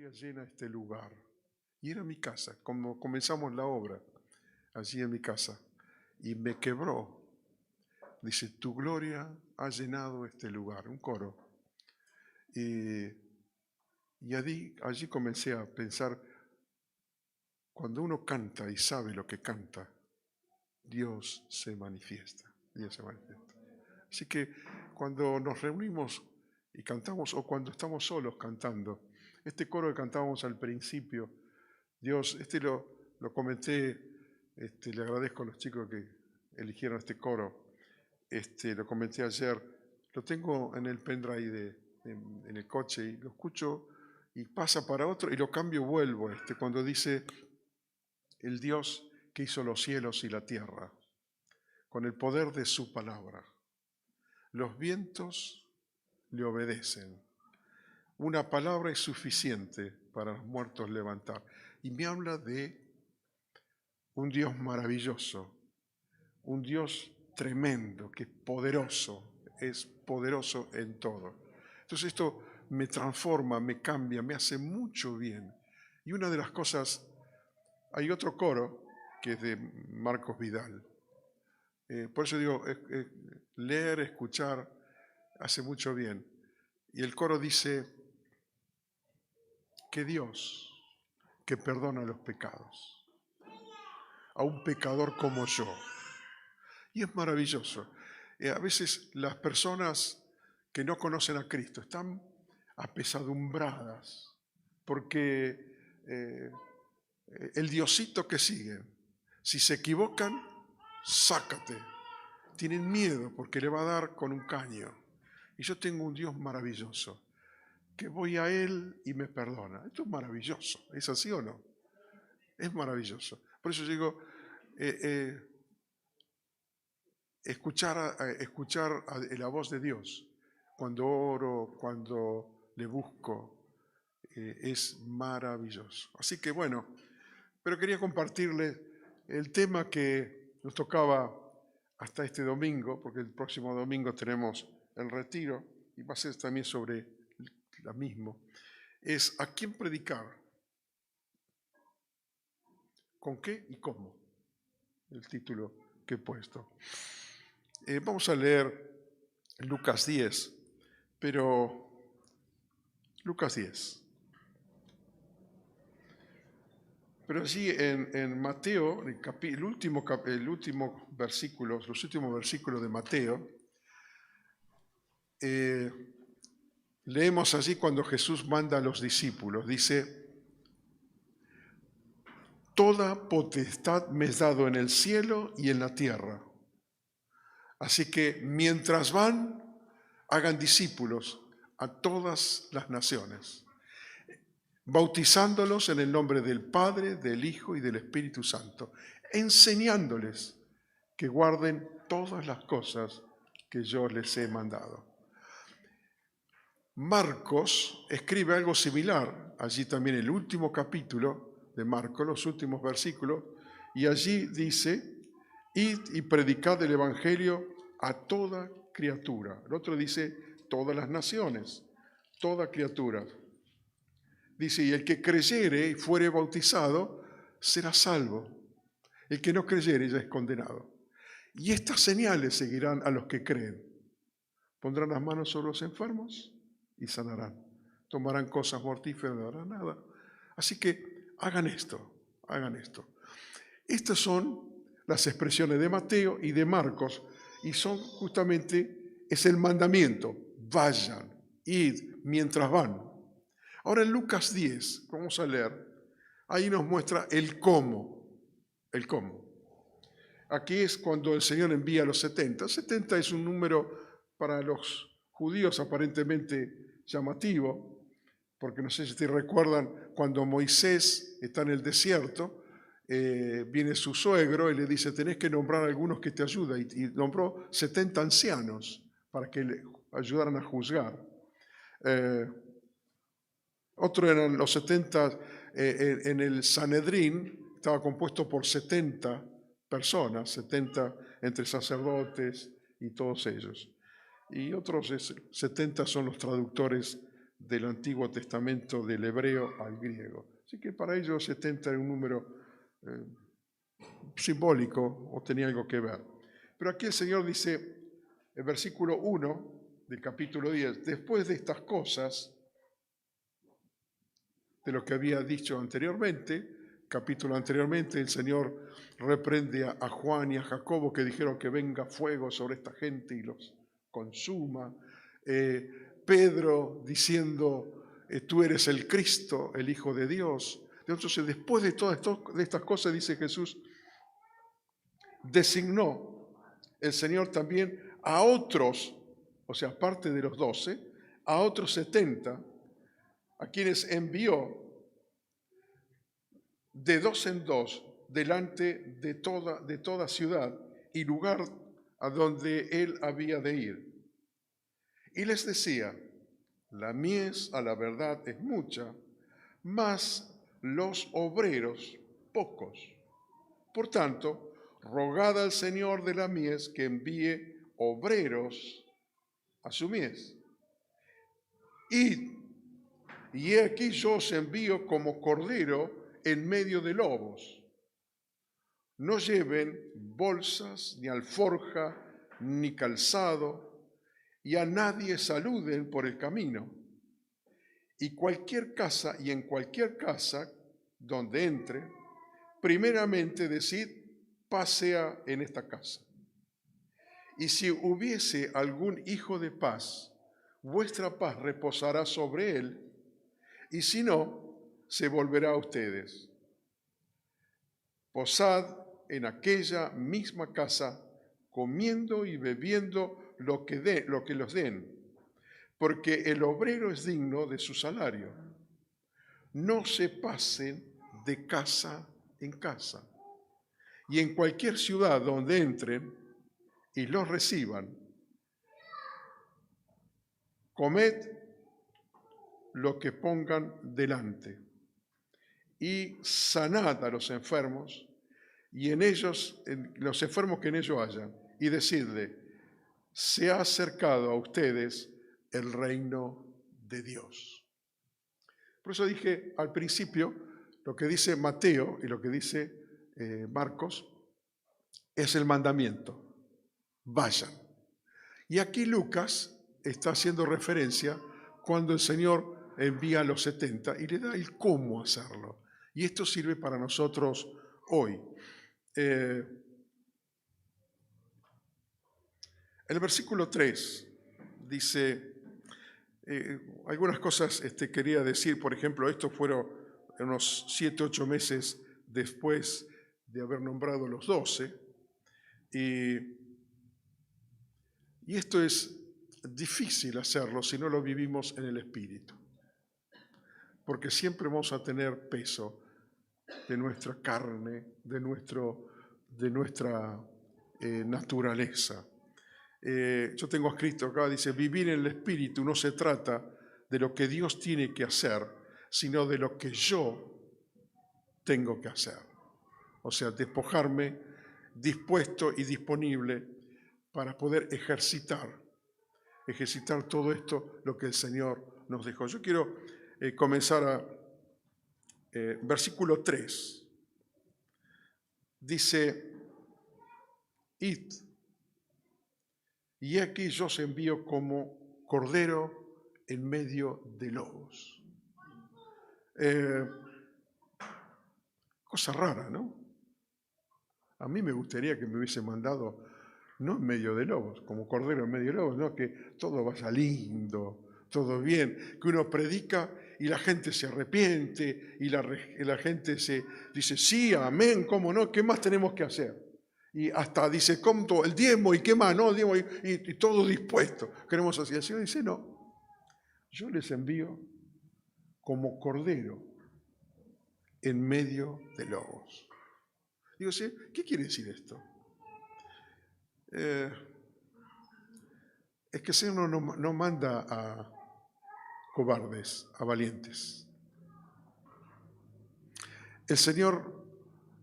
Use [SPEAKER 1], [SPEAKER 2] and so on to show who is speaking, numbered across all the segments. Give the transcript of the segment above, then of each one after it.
[SPEAKER 1] gloria llena este lugar. Y era mi casa, como comenzamos la obra, allí en mi casa. Y me quebró. Dice, tu gloria ha llenado este lugar, un coro. Y allí comencé a pensar, cuando uno canta y sabe lo que canta, Dios se manifiesta. Dios se manifiesta. Así que cuando nos reunimos y cantamos, o cuando estamos solos cantando, este coro que cantábamos al principio, Dios, lo comenté, le agradezco a los chicos que eligieron este coro, lo comenté ayer, lo tengo en el pendrive en el coche y lo escucho y pasa para otro y lo cambio, vuelvo cuando dice, el Dios que hizo los cielos y la tierra, con el poder de su palabra. Los vientos le obedecen. Una palabra es suficiente para los muertos levantar. Y me habla de un Dios maravilloso, un Dios tremendo, que es poderoso en todo. Entonces esto me transforma, me cambia, me hace mucho bien. Y una de las cosas, hay otro coro que es de Marcos Vidal. Por eso digo, leer, escuchar, hace mucho bien. Y el coro dice que Dios, que perdona los pecados, a un pecador como yo. Y es maravilloso. A veces las personas que no conocen a Cristo están apesadumbradas porque el diosito que siguen, si se equivocan, sácate. Tienen miedo porque le va a dar con un caño. Y yo tengo un Dios maravilloso, que voy a Él y me perdona. Esto es maravilloso. ¿Es así o no? Es maravilloso. Por eso digo, escuchar la voz de Dios cuando oro, cuando le busco, es maravilloso. Así que bueno, pero quería compartirles el tema que nos tocaba hasta este domingo, porque el próximo domingo tenemos el retiro y va a ser también sobre lo mismo, es a quién predicar, con qué y cómo, el título que he puesto. Vamos a leer Lucas 10, pero Lucas 10. Pero allí en Mateo, el último versículo, los últimos versículos de Mateo, leemos allí cuando Jesús manda a los discípulos, dice, toda potestad me es dado en el cielo y en la tierra. Así que mientras van, hagan discípulos a todas las naciones, bautizándolos en el nombre del Padre, del Hijo y del Espíritu Santo, enseñándoles que guarden todas las cosas que yo les he mandado. Marcos escribe algo similar, allí también el último capítulo de Marcos, los últimos versículos, y allí dice, id y predicad el Evangelio a toda criatura. El otro dice, todas las naciones, toda criatura. Dice, y el que creyere y fuere bautizado, será salvo. El que no creyere ya es condenado. Y estas señales seguirán a los que creen. Pondrán las manos sobre los enfermos y sanarán. Tomarán cosas mortíferas, no harán nada. Así que hagan esto, hagan esto. Estas son las expresiones de Mateo y de Marcos, y son justamente, es el mandamiento, vayan, id, mientras van. Ahora en Lucas 10, vamos a leer, ahí nos muestra el cómo, el cómo. Aquí es cuando el Señor envía a los 70. 70 es un número para los judíos aparentemente llamativo, porque no sé si te recuerdan, cuando Moisés está en el desierto, viene su suegro y le dice, tenés que nombrar a algunos que te ayuden, y nombró 70 ancianos para que le ayudaran a juzgar. Otro eran los 70 en el Sanedrín, estaba compuesto por 70 personas, 70 entre sacerdotes y todos ellos. Y otros 70 son los traductores del Antiguo Testamento, del hebreo al griego. Así que para ellos 70 era un número simbólico o tenía algo que ver. Pero aquí el Señor dice, el versículo 1 del capítulo 10, después de estas cosas, de lo que había dicho anteriormente, capítulo anteriormente, el Señor reprende a Juan y a Jacobo que dijeron que venga fuego sobre esta gente y los consuma. Pedro diciendo, tú eres el Cristo, el Hijo de Dios. Entonces, después de todas estas cosas, dice Jesús, designó el Señor también a otros, o sea, aparte de los 12, a otros 70, a quienes envió de dos en dos delante de toda ciudad y lugar a donde él había de ir. Y les decía, la mies a la verdad es mucha, mas los obreros pocos. Por tanto, rogad al Señor de la mies que envíe obreros a su mies. Y he aquí yo os envío como cordero en medio de lobos. No lleven bolsas, ni alforja, ni calzado, y a nadie saluden por el camino. Y en cualquier casa donde entre, primeramente decid, paz sea en esta casa. Y si hubiese algún hijo de paz, vuestra paz reposará sobre él, y si no, se volverá a ustedes. Posad en aquella misma casa, comiendo y bebiendo lo que los den, porque el obrero es digno de su salario. No se pasen de casa en casa. Y en cualquier ciudad donde entren y los reciban, comed lo que pongan delante y sanad a los enfermos y los enfermos que en ellos hayan, y decidle, se ha acercado a ustedes el reino de Dios. Por eso dije al principio, lo que dice Mateo y lo que dice Marcos es el mandamiento, vayan. Y aquí Lucas está haciendo referencia cuando el Señor envía a los 70 y le da el cómo hacerlo. Y esto sirve para nosotros hoy. El versículo 3 dice, algunas cosas quería decir, por ejemplo, esto fueron unos 7, 8 meses después de haber nombrado los 12, y esto es difícil hacerlo si no lo vivimos en el Espíritu, porque siempre vamos a tener peso de nuestra carne, de nuestra naturaleza. Yo tengo escrito acá, dice, vivir en el Espíritu no se trata de lo que Dios tiene que hacer, sino de lo que yo tengo que hacer. O sea, despojarme dispuesto y disponible para poder ejercitar todo esto, lo que el Señor nos dejó. Yo quiero comenzar a versículo 3. Dice, id, y aquí yo os envío como cordero en medio de lobos. Cosa rara, ¿no? A mí me gustaría que me hubiese mandado, no en medio de lobos, como cordero en medio de lobos, no, que todo vaya lindo, todo bien, que uno predica y la gente se arrepiente y la gente se dice, sí, amén, cómo no, ¿qué más tenemos que hacer? Y hasta dice, ¿cómo? El diezmo, ¿y qué más? No, el diezmo, y todo dispuesto. Queremos así. El Señor dice, no, yo les envío como cordero en medio de lobos. Digo, ¿sí? ¿Qué quiere decir esto? Es que el Señor no manda a cobardes, a valientes. El Señor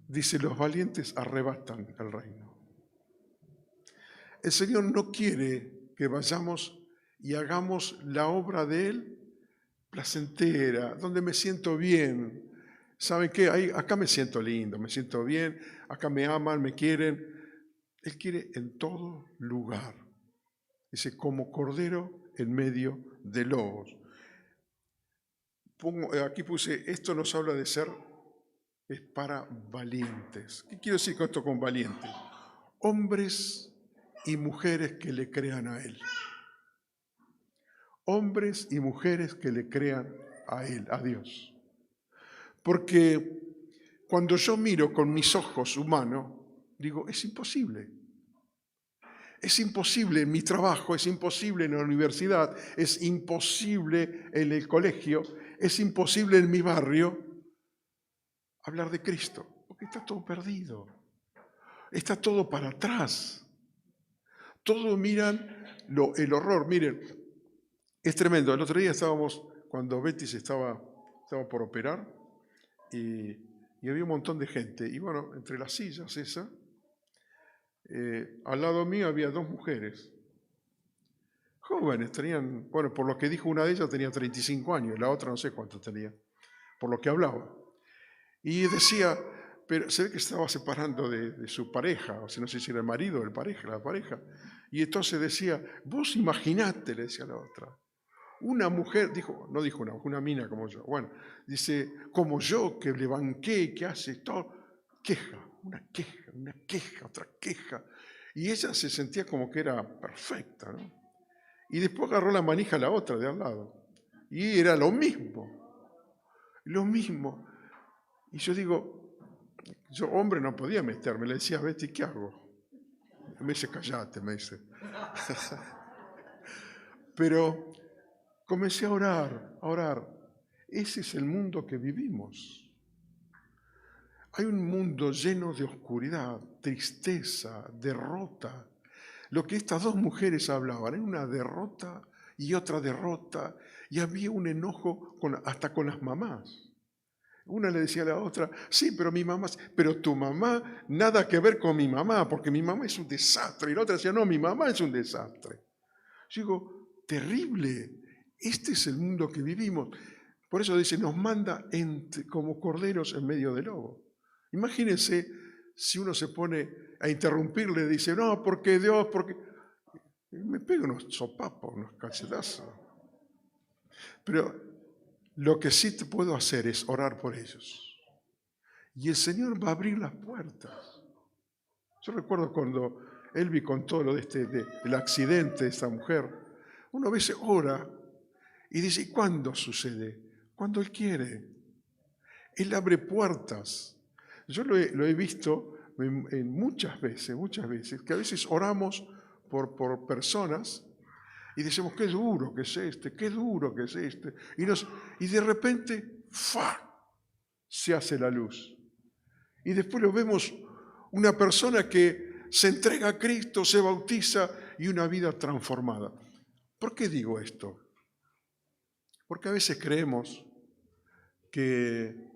[SPEAKER 1] dice, los valientes arrebatan el reino. El Señor no quiere que vayamos y hagamos la obra de Él placentera, donde me siento bien. ¿Saben qué? Acá me siento lindo, me siento bien, acá me aman, me quieren. Él quiere en todo lugar. Dice, como cordero en medio de lobos. Aquí puse, esto nos habla de ser, es para valientes. ¿Qué quiero decir con esto con valientes? Hombres y mujeres que le crean a Él. Hombres y mujeres que le crean a Él, a Dios. Porque cuando yo miro con mis ojos humanos, digo, es imposible. Es imposible en mi trabajo, es imposible en la universidad, es imposible en el colegio, es imposible en mi barrio hablar de Cristo, porque está todo perdido, está todo para atrás. Todos miran el horror. Miren, es tremendo. El otro día estábamos, cuando Betty estaba por operar, y había un montón de gente. Y bueno, entre las sillas esa, al lado mío había dos mujeres, jóvenes, tenían, bueno, por lo que dijo una de ellas tenía 35 años, la otra no sé cuánto tenía, por lo que hablaba. Y decía, pero se ve que estaba separando de su pareja, o sea, no sé si era el marido o la pareja. Y entonces decía, vos imaginate, le decía la otra, una mujer, no dijo una mina como yo, bueno, dice, como yo que le banqué, que hace todo, una queja, otra queja. Y ella se sentía como que era perfecta, ¿no? Y después agarró la manija a la otra de al lado. Y era lo mismo. Y yo digo, yo hombre no podía meterme, le decía, Betty, ¿qué hago? Me dice, callate, me dice. Pero comencé a orar. Ese es el mundo que vivimos. Hay un mundo lleno de oscuridad, tristeza, derrota. Lo que estas dos mujeres hablaban, era una derrota y otra derrota, y había un enojo hasta con las mamás. Una le decía a la otra, sí, pero tu mamá, nada que ver con mi mamá, porque mi mamá es un desastre. Y la otra decía, no, mi mamá es un desastre. Yo digo, terrible, este es el mundo que vivimos. Por eso dice, nos manda como corderos en medio del lobo. Imagínense si uno se pone a interrumpirle, dice, no, porque Dios, porque... Me pega unos sopapos, unos cachetazos. Pero lo que sí te puedo hacer es orar por ellos. Y el Señor va a abrir las puertas. Yo recuerdo cuando Elvi contó lo del accidente de esta mujer, uno a veces ora y dice, ¿y cuándo sucede? Cuando Él quiere. Él abre puertas. Yo lo he visto en muchas veces, que a veces oramos por personas y decimos, qué duro que es este, qué duro que es este. Y de repente, ¡fa!, se hace la luz. Y después lo vemos una persona que se entrega a Cristo, se bautiza y una vida transformada. ¿Por qué digo esto? Porque a veces creemos que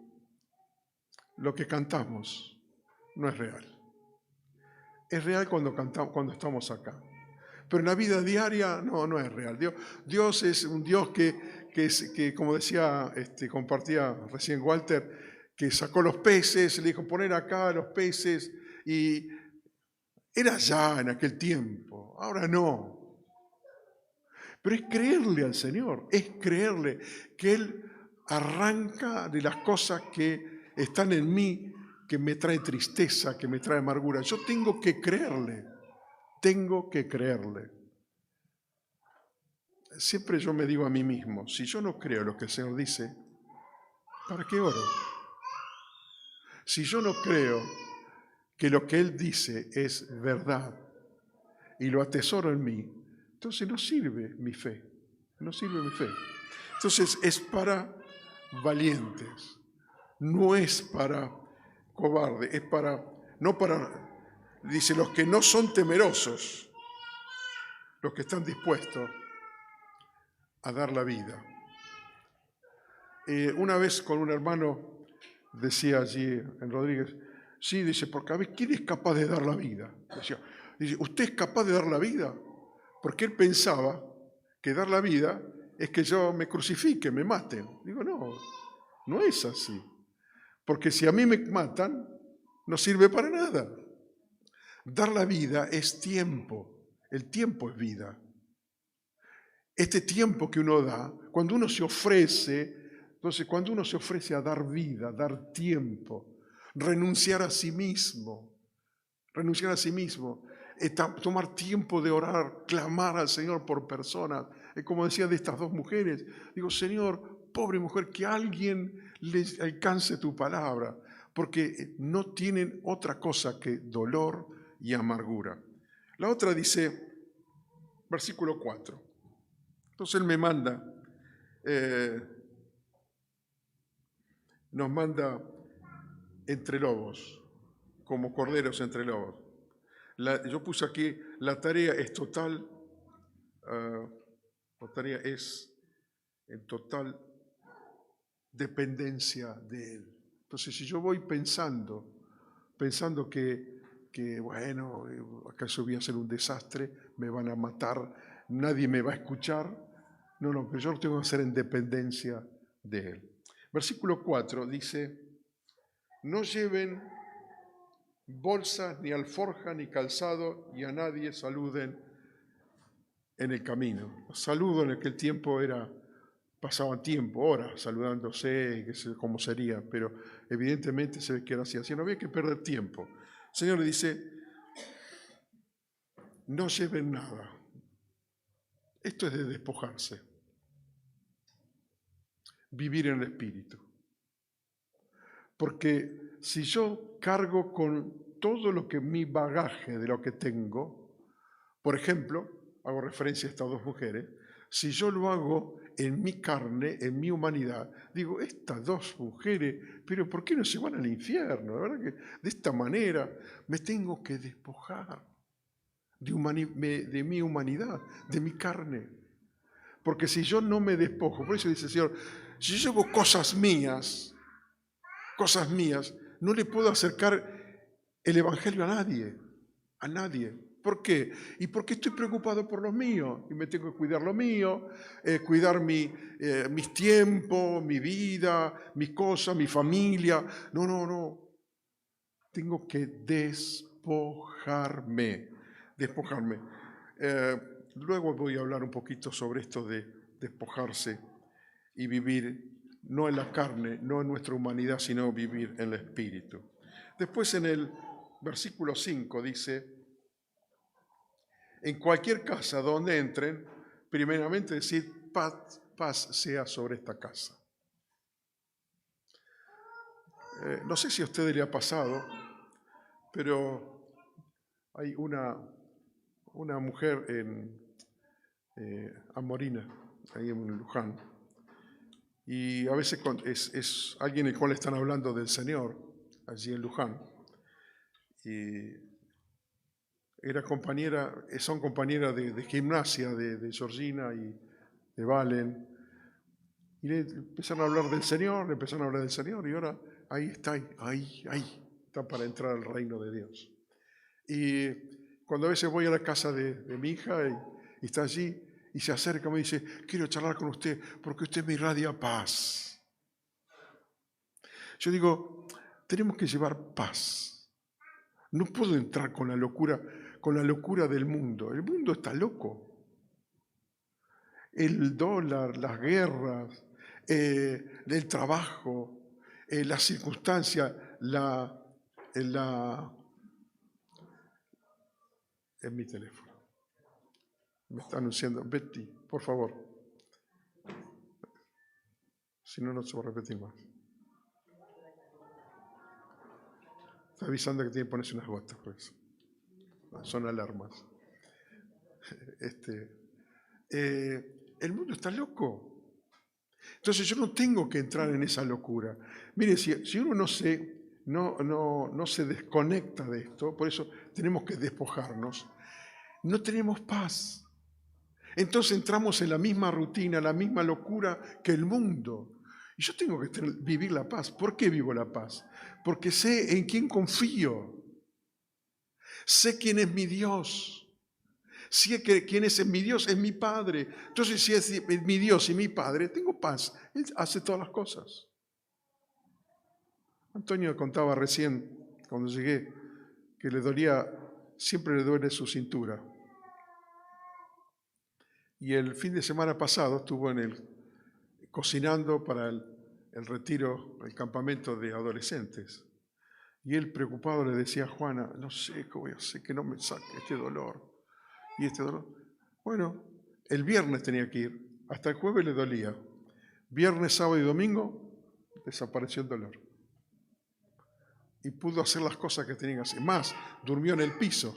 [SPEAKER 1] lo que cantamos no es real. Es real cuando cuando estamos acá. Pero en la vida diaria no es real. Dios es un Dios que como decía, compartía recién Walter, que sacó los peces, le dijo poner acá los peces, y era ya en aquel tiempo, ahora no. Pero es creerle al Señor, es creerle que Él arranca de las cosas que están en mí, que me trae tristeza, que me trae amargura. Yo tengo que creerle. Siempre yo me digo a mí mismo, si yo no creo lo que el Señor dice, ¿para qué oro? Si yo no creo que lo que Él dice es verdad y lo atesoro en mí, entonces no sirve mi fe. Entonces es para valientes, no es para cobardes, dice, los que no son temerosos, los que están dispuestos a dar la vida. Una vez con un hermano decía allí en Rodríguez, sí, dice, porque a ver, ¿quién es capaz de dar la vida? Dice, ¿usted es capaz de dar la vida? Porque él pensaba que dar la vida es que yo me crucifique, me maten. Digo, no, no es así. Porque si a mí me matan, no sirve para nada. Dar la vida es tiempo. El tiempo es vida. Este tiempo que uno da, cuando uno se ofrece, entonces cuando uno se ofrece a dar vida, dar tiempo, renunciar a sí mismo, tomar tiempo de orar, clamar al Señor por personas, como decía de estas dos mujeres, digo, Señor, pobre mujer, que alguien les alcance tu palabra, porque no tienen otra cosa que dolor y amargura. La otra dice, versículo 4. Entonces Él me manda, nos manda entre lobos, como corderos entre lobos. Yo puse aquí, la tarea es total, la tarea es en total dependencia de Él. Entonces, si yo voy pensando que bueno, acaso voy a hacer un desastre, me van a matar, nadie me va a escuchar, no, pero yo lo tengo que hacer en dependencia de Él. Versículo 4 dice, no lleven bolsas, ni alforja, ni calzado, y a nadie saluden en el camino. Saludo en aquel tiempo pasaban tiempo, horas, saludándose, que sé cómo sería, pero evidentemente se ve que era así no había que perder tiempo. El Señor le dice, no lleven nada. Esto es de despojarse. Vivir en el Espíritu. Porque si yo cargo con todo lo que mi bagaje de lo que tengo, por ejemplo, hago referencia a estas dos mujeres, si yo lo hago en mi carne, en mi humanidad, digo, estas dos mujeres, pero ¿por qué no se van al infierno? La verdad que de esta manera me tengo que despojar de mi humanidad, de mi carne. Porque si yo no me despojo, por eso dice el Señor, si yo llevo cosas mías, no le puedo acercar el Evangelio a nadie. ¿Por qué? Y porque estoy preocupado por los míos y me tengo que cuidar lo mío, cuidar mis tiempos, mi vida, mis cosas, mi familia. No. Tengo que despojarme. Luego voy a hablar un poquito sobre esto de despojarse y vivir no en la carne, no en nuestra humanidad, sino vivir en el Espíritu. Después en el versículo 5 dice, en cualquier casa donde entren, primeramente decir, paz sea sobre esta casa. No sé si a ustedes le ha pasado, pero hay una mujer en Amorina, ahí en Luján, y a veces es alguien el cual están hablando del Señor, allí en Luján, y son compañeras de gimnasia de Georgina y de Valen, y le empezaron a hablar del Señor, y ahora ahí está para entrar al reino de Dios. Y cuando a veces voy a la casa de mi hija y está allí y se acerca y me dice, quiero charlar con usted porque usted me irradia paz. Yo digo, tenemos que llevar paz. No puedo entrar con la locura del mundo. El mundo está loco. El dólar, las guerras, el trabajo, las circunstancias, en mi teléfono. Me está anunciando, Betty, por favor. Si no, no se va a repetir más. Está avisando que tiene que ponerse unas gotas, pues. Son alarmas. El mundo está loco. Entonces yo no tengo que entrar en esa locura. Mire, si uno no se desconecta de esto, por eso tenemos que despojarnos, no tenemos paz. Entonces entramos en la misma rutina, la misma locura que el mundo. Y yo tengo que vivir la paz. ¿Por qué vivo la paz? Porque sé en quién confío. Sé quién es mi Dios. Si que quién es mi Dios, es mi Padre. Entonces, si es mi Dios y mi Padre, tengo paz. Él hace todas las cosas. Antonio contaba recién, cuando llegué, que le dolía, siempre le duele su cintura. Y el fin de semana pasado estuvo cocinando para el retiro, el campamento de adolescentes. Y él preocupado le decía a Juana, no sé cómo voy a hacer que no me saque este dolor y este dolor. Bueno, el viernes tenía que ir, hasta el jueves le dolía. Viernes, sábado y domingo desapareció el dolor. Y pudo hacer las cosas que tenía que hacer. Más, durmió en el piso,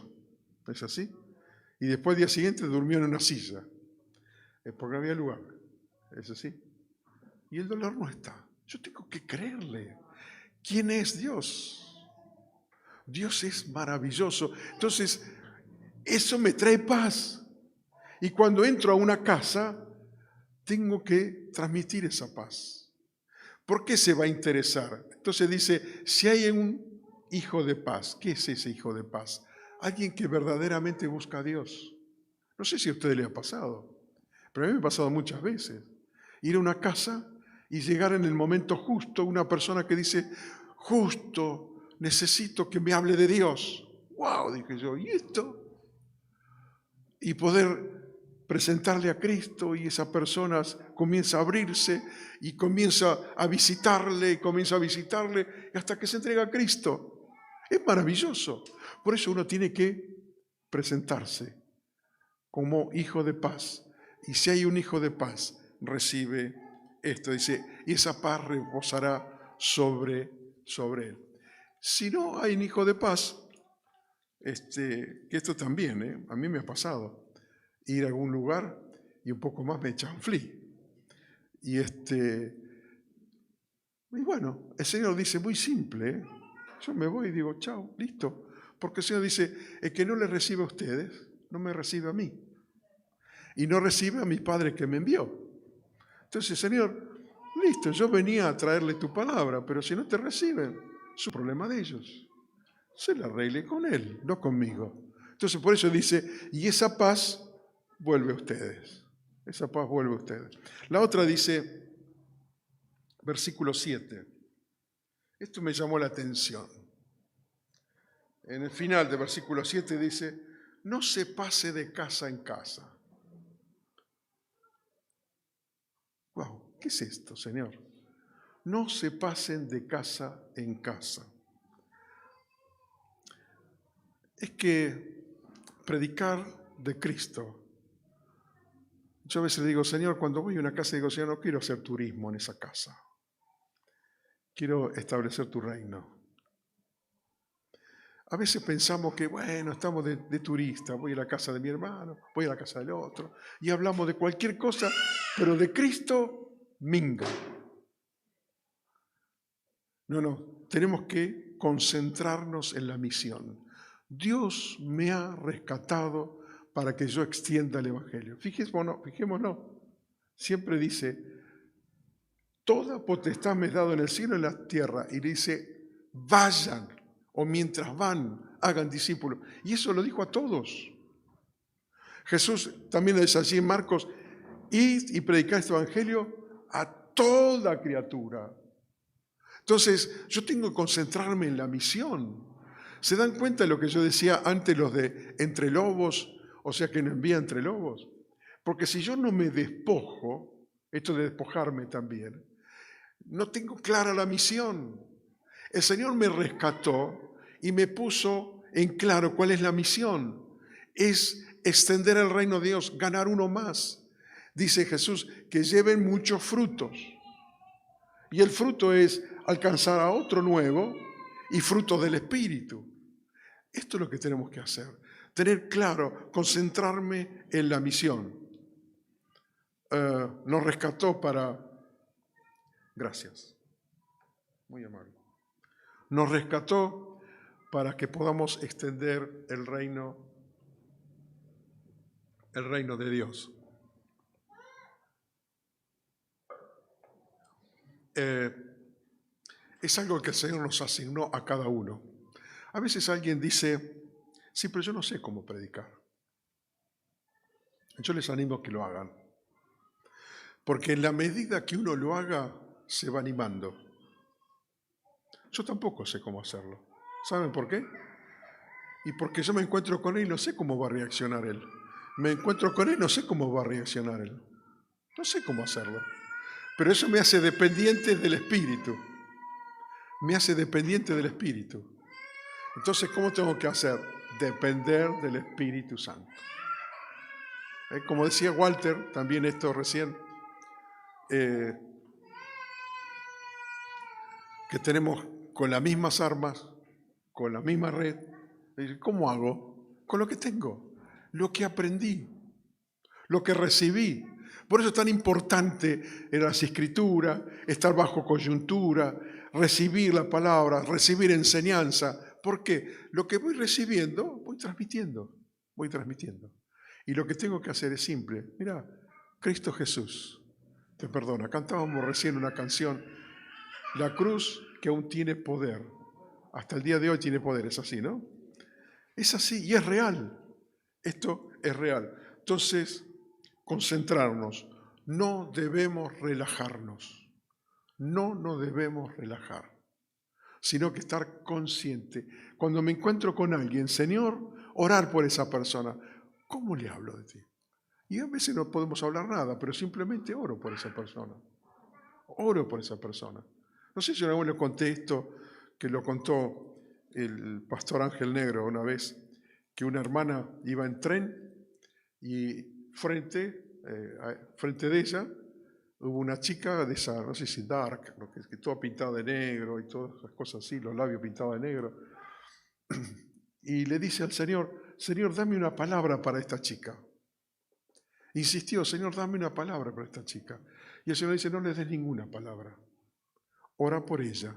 [SPEAKER 1] ¿no es así? Y después, el día siguiente, durmió en una silla, porque no había lugar, ¿es así? Y el dolor no está. Yo tengo que creerle. ¿Quién es Dios? Dios es maravilloso. Entonces, eso me trae paz. Y cuando entro a una casa, tengo que transmitir esa paz. ¿Por qué se va a interesar? Entonces dice, si hay un hijo de paz, ¿qué es ese hijo de paz? Alguien que verdaderamente busca a Dios. No sé si a ustedes les ha pasado, pero a mí me ha pasado muchas veces. Ir a una casa y llegar en el momento justo una persona que dice, justo, necesito que me hable de Dios. ¡Wow! Dije yo, ¿y esto? Y poder presentarle a Cristo y esa persona comienza a abrirse y comienza a visitarle y comienza a visitarle hasta que se entrega a Cristo. Es maravilloso. Por eso uno tiene que presentarse como hijo de paz. Y si hay un hijo de paz, recibe esto. Dice, y esa paz reposará sobre él. Si no hay un hijo de paz, que esto también, a mí me ha pasado, ir a algún lugar y un poco más me chanflí. Y bueno, el Señor dice muy simple, yo me voy y digo, chao, listo. Porque el Señor dice, el que no le recibe a ustedes, no me recibe a mí. Y no recibe a mi Padre que me envió. Entonces, Señor, listo, yo venía a traerle tu palabra, pero si no te reciben, es un problema de ellos. Se la arregle con Él, no conmigo. Entonces, por eso dice, y esa paz vuelve a ustedes. Esa paz vuelve a ustedes. La otra dice, versículo 7. Esto me llamó la atención. En el final del versículo 7 dice, no se pase de casa en casa. Wow, ¿qué es esto, Señor? No se pasen de casa en casa. Es que predicar de Cristo. Yo a veces le digo, Señor, cuando voy a una casa, digo, Señor, no quiero hacer turismo en esa casa. Quiero establecer tu reino. A veces pensamos que, bueno, estamos de turista, voy a la casa de mi hermano, voy a la casa del otro, y hablamos de cualquier cosa, pero de Cristo, minga. No, tenemos que concentrarnos en la misión. Dios me ha rescatado para que yo extienda el Evangelio. Fijémonos, siempre dice, toda potestad me es dado en el cielo y en la tierra, y dice, vayan, o mientras van, hagan discípulos. Y eso lo dijo a todos. Jesús también dice allí en Marcos, id y predicad este Evangelio a toda criatura. Entonces, yo tengo que concentrarme en la misión. ¿Se dan cuenta de lo que yo decía antes, los de entre lobos? O sea, que nos envía entre lobos. Porque si yo no me despojo, esto de despojarme también, no tengo clara la misión. El Señor me rescató y me puso en claro cuál es la misión. Es extender el reino de Dios, ganar uno más. Dice Jesús, que lleven muchos frutos. Y el fruto es alcanzar a otro nuevo y fruto del Espíritu. Esto es lo que tenemos que hacer. Tener claro, concentrarme en la misión. Nos rescató para... Gracias. Muy amable. Nos rescató para que podamos extender el reino de Dios. Es algo que el Señor nos asignó a cada uno. A veces alguien dice, sí, pero yo no sé cómo predicar. Yo les animo a que lo hagan. Porque en la medida que uno lo haga, se va animando. Yo tampoco sé cómo hacerlo. ¿Saben por qué? Y porque yo me encuentro con él y no sé cómo va a reaccionar él. Me encuentro con él y no sé cómo va a reaccionar él. No sé cómo hacerlo. Pero eso me hace dependiente del Espíritu. Me hace dependiente del Espíritu. Entonces, ¿cómo tengo que hacer? Depender del Espíritu Santo. Como decía Walter, también esto recién, que tenemos con las mismas armas, con la misma red. ¿Cómo hago? Con lo que tengo, lo que aprendí, lo que recibí. Por eso es tan importante en las Escrituras, estar bajo coyuntura, recibir la palabra, recibir enseñanza. ¿Por qué? Lo que voy recibiendo, voy transmitiendo. Y lo que tengo que hacer es simple. Mira, Cristo Jesús te perdona. Cantábamos recién una canción, la cruz que aún tiene poder. Hasta el día de hoy tiene poder, es así, ¿no? Es así y es real. Esto es real. Entonces, concentrarnos. No debemos relajarnos. No nos debemos relajar, sino que estar consciente. Cuando me encuentro con alguien, Señor, orar por esa persona. ¿Cómo le hablo de ti? Y a veces no podemos hablar nada, pero simplemente oro por esa persona. Oro por esa persona. No sé si una vez le conté esto, que lo contó el pastor Ángel Negro una vez, que una hermana iba en tren y frente de ella hubo una chica de esa, no sé si dark, que toda pintada de negro y todas esas cosas así, los labios pintados de negro. Y le dice al Señor, Señor, dame una palabra para esta chica. Insistió, Señor, dame una palabra para esta chica. Y el Señor dice, no le des ninguna palabra. Ora por ella,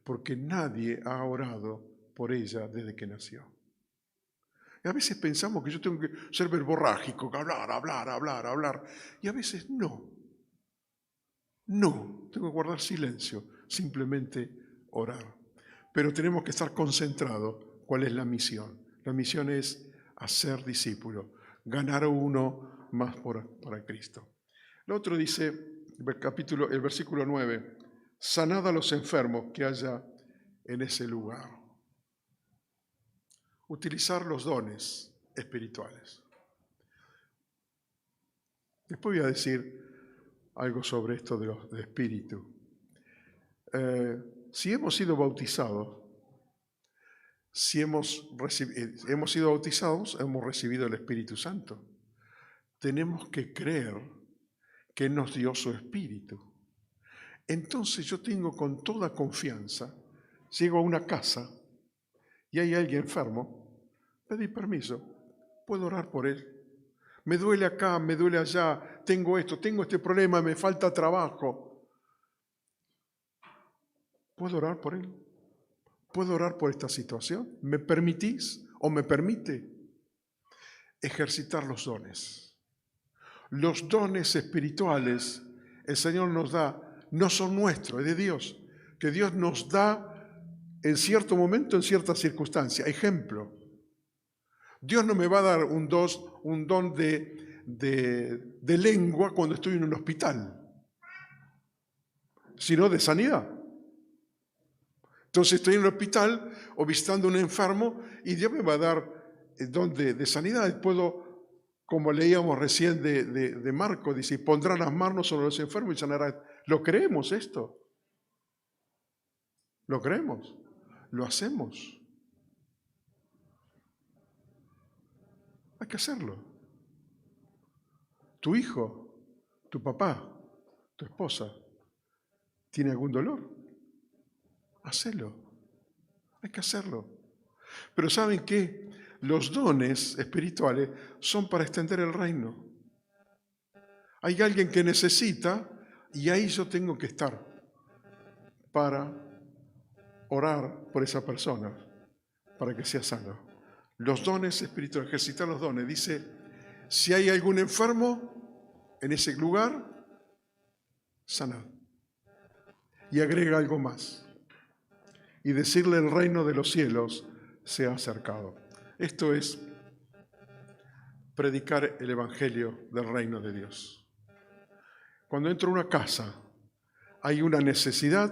[SPEAKER 1] porque nadie ha orado por ella desde que nació. Y a veces pensamos que yo tengo que ser verborrágico, hablar. Y a veces no. No, tengo que guardar silencio, simplemente orar. Pero tenemos que estar concentrados. ¿Cuál es la misión? La misión es hacer discípulos, ganar a uno más para Cristo. Lo otro dice el versículo 9, sanad a los enfermos que haya en ese lugar. Utilizar los dones espirituales. Después voy a decir algo sobre esto de espíritu. Si hemos sido bautizados, hemos sido bautizados, hemos recibido el Espíritu Santo. Tenemos que creer que nos dio su Espíritu. Entonces yo tengo con toda confianza, llego a una casa y hay alguien enfermo, pedí permiso, puedo orar por él. Me duele acá, me duele allá, tengo este problema, me falta trabajo. ¿Puedo orar por él? ¿Puedo orar por esta situación? ¿Me permitís o me permite ejercitar los dones? Los dones espirituales el Señor nos da, no son nuestros, es de Dios, que Dios nos da en cierto momento, en ciertas circunstancias. Ejemplo, Dios no me va a dar un don de lengua cuando estoy en un hospital, sino de sanidad. Entonces estoy en el hospital o visitando a un enfermo y Dios me va a dar el don de sanidad. Puedo, como leíamos recién de Marco, dice, pondrá las manos sobre los enfermos y sanará. ¿Lo creemos esto? ¿Lo creemos? ¿Lo hacemos? Hay que hacerlo. Tu hijo, tu papá, tu esposa, ¿tiene algún dolor? Hacelo. Hay que hacerlo. Pero ¿saben qué? Los dones espirituales son para extender el reino. Hay alguien que necesita y ahí yo tengo que estar para orar por esa persona, para que sea sano. Los dones espirituales, ejercitar los dones. Dice, si hay algún enfermo en ese lugar, sanad. Y agrega algo más. Y decirle el reino de los cielos se ha acercado. Esto es predicar el evangelio del reino de Dios. Cuando entro a una casa, hay una necesidad.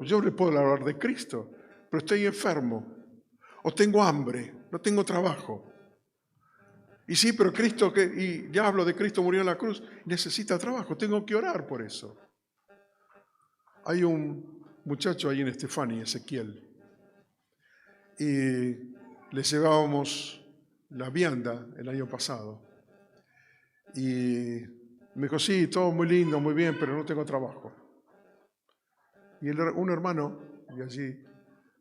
[SPEAKER 1] Yo le puedo hablar de Cristo, pero estoy enfermo, o tengo hambre, no tengo trabajo. Y sí, pero Cristo, y ya hablo de Cristo, murió en la cruz, necesita trabajo, tengo que orar por eso. Hay un muchacho ahí en Estefania, Ezequiel, y le llevábamos la vianda el año pasado. Y me dijo, sí, todo muy lindo, muy bien, pero no tengo trabajo. Y un hermano de allí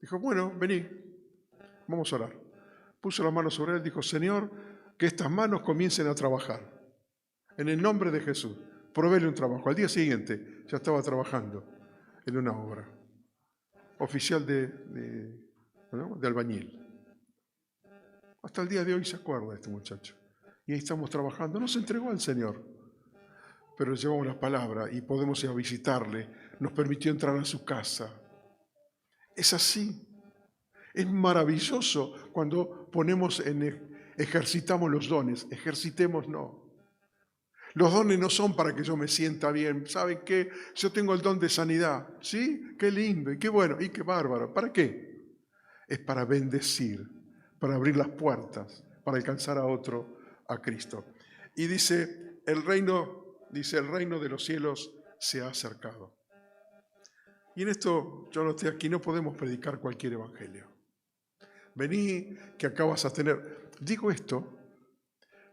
[SPEAKER 1] dijo, bueno, vení, vamos a orar. Puso la mano sobre él, dijo, Señor, que estas manos comiencen a trabajar. En el nombre de Jesús, provéele un trabajo. Al día siguiente ya estaba trabajando en una obra. Oficial de albañil. Hasta el día de hoy se acuerda de este muchacho. Y ahí estamos trabajando. No se entregó al Señor, pero llevamos la palabra y podemos ir a visitarle. Nos permitió entrar a su casa. Es así. Es maravilloso cuando ejercitamos los dones. Ejercitemos no. Los dones no son para que yo me sienta bien. ¿Saben qué? Yo tengo el don de sanidad. ¿Sí? Qué lindo y qué bueno y qué bárbaro. ¿Para qué? Es para bendecir, para abrir las puertas, para alcanzar a otro, a Cristo. Y dice, el reino de los cielos se ha acercado. Y en esto, yo no estoy aquí, no podemos predicar cualquier evangelio. Vení que acá vas a tener, digo esto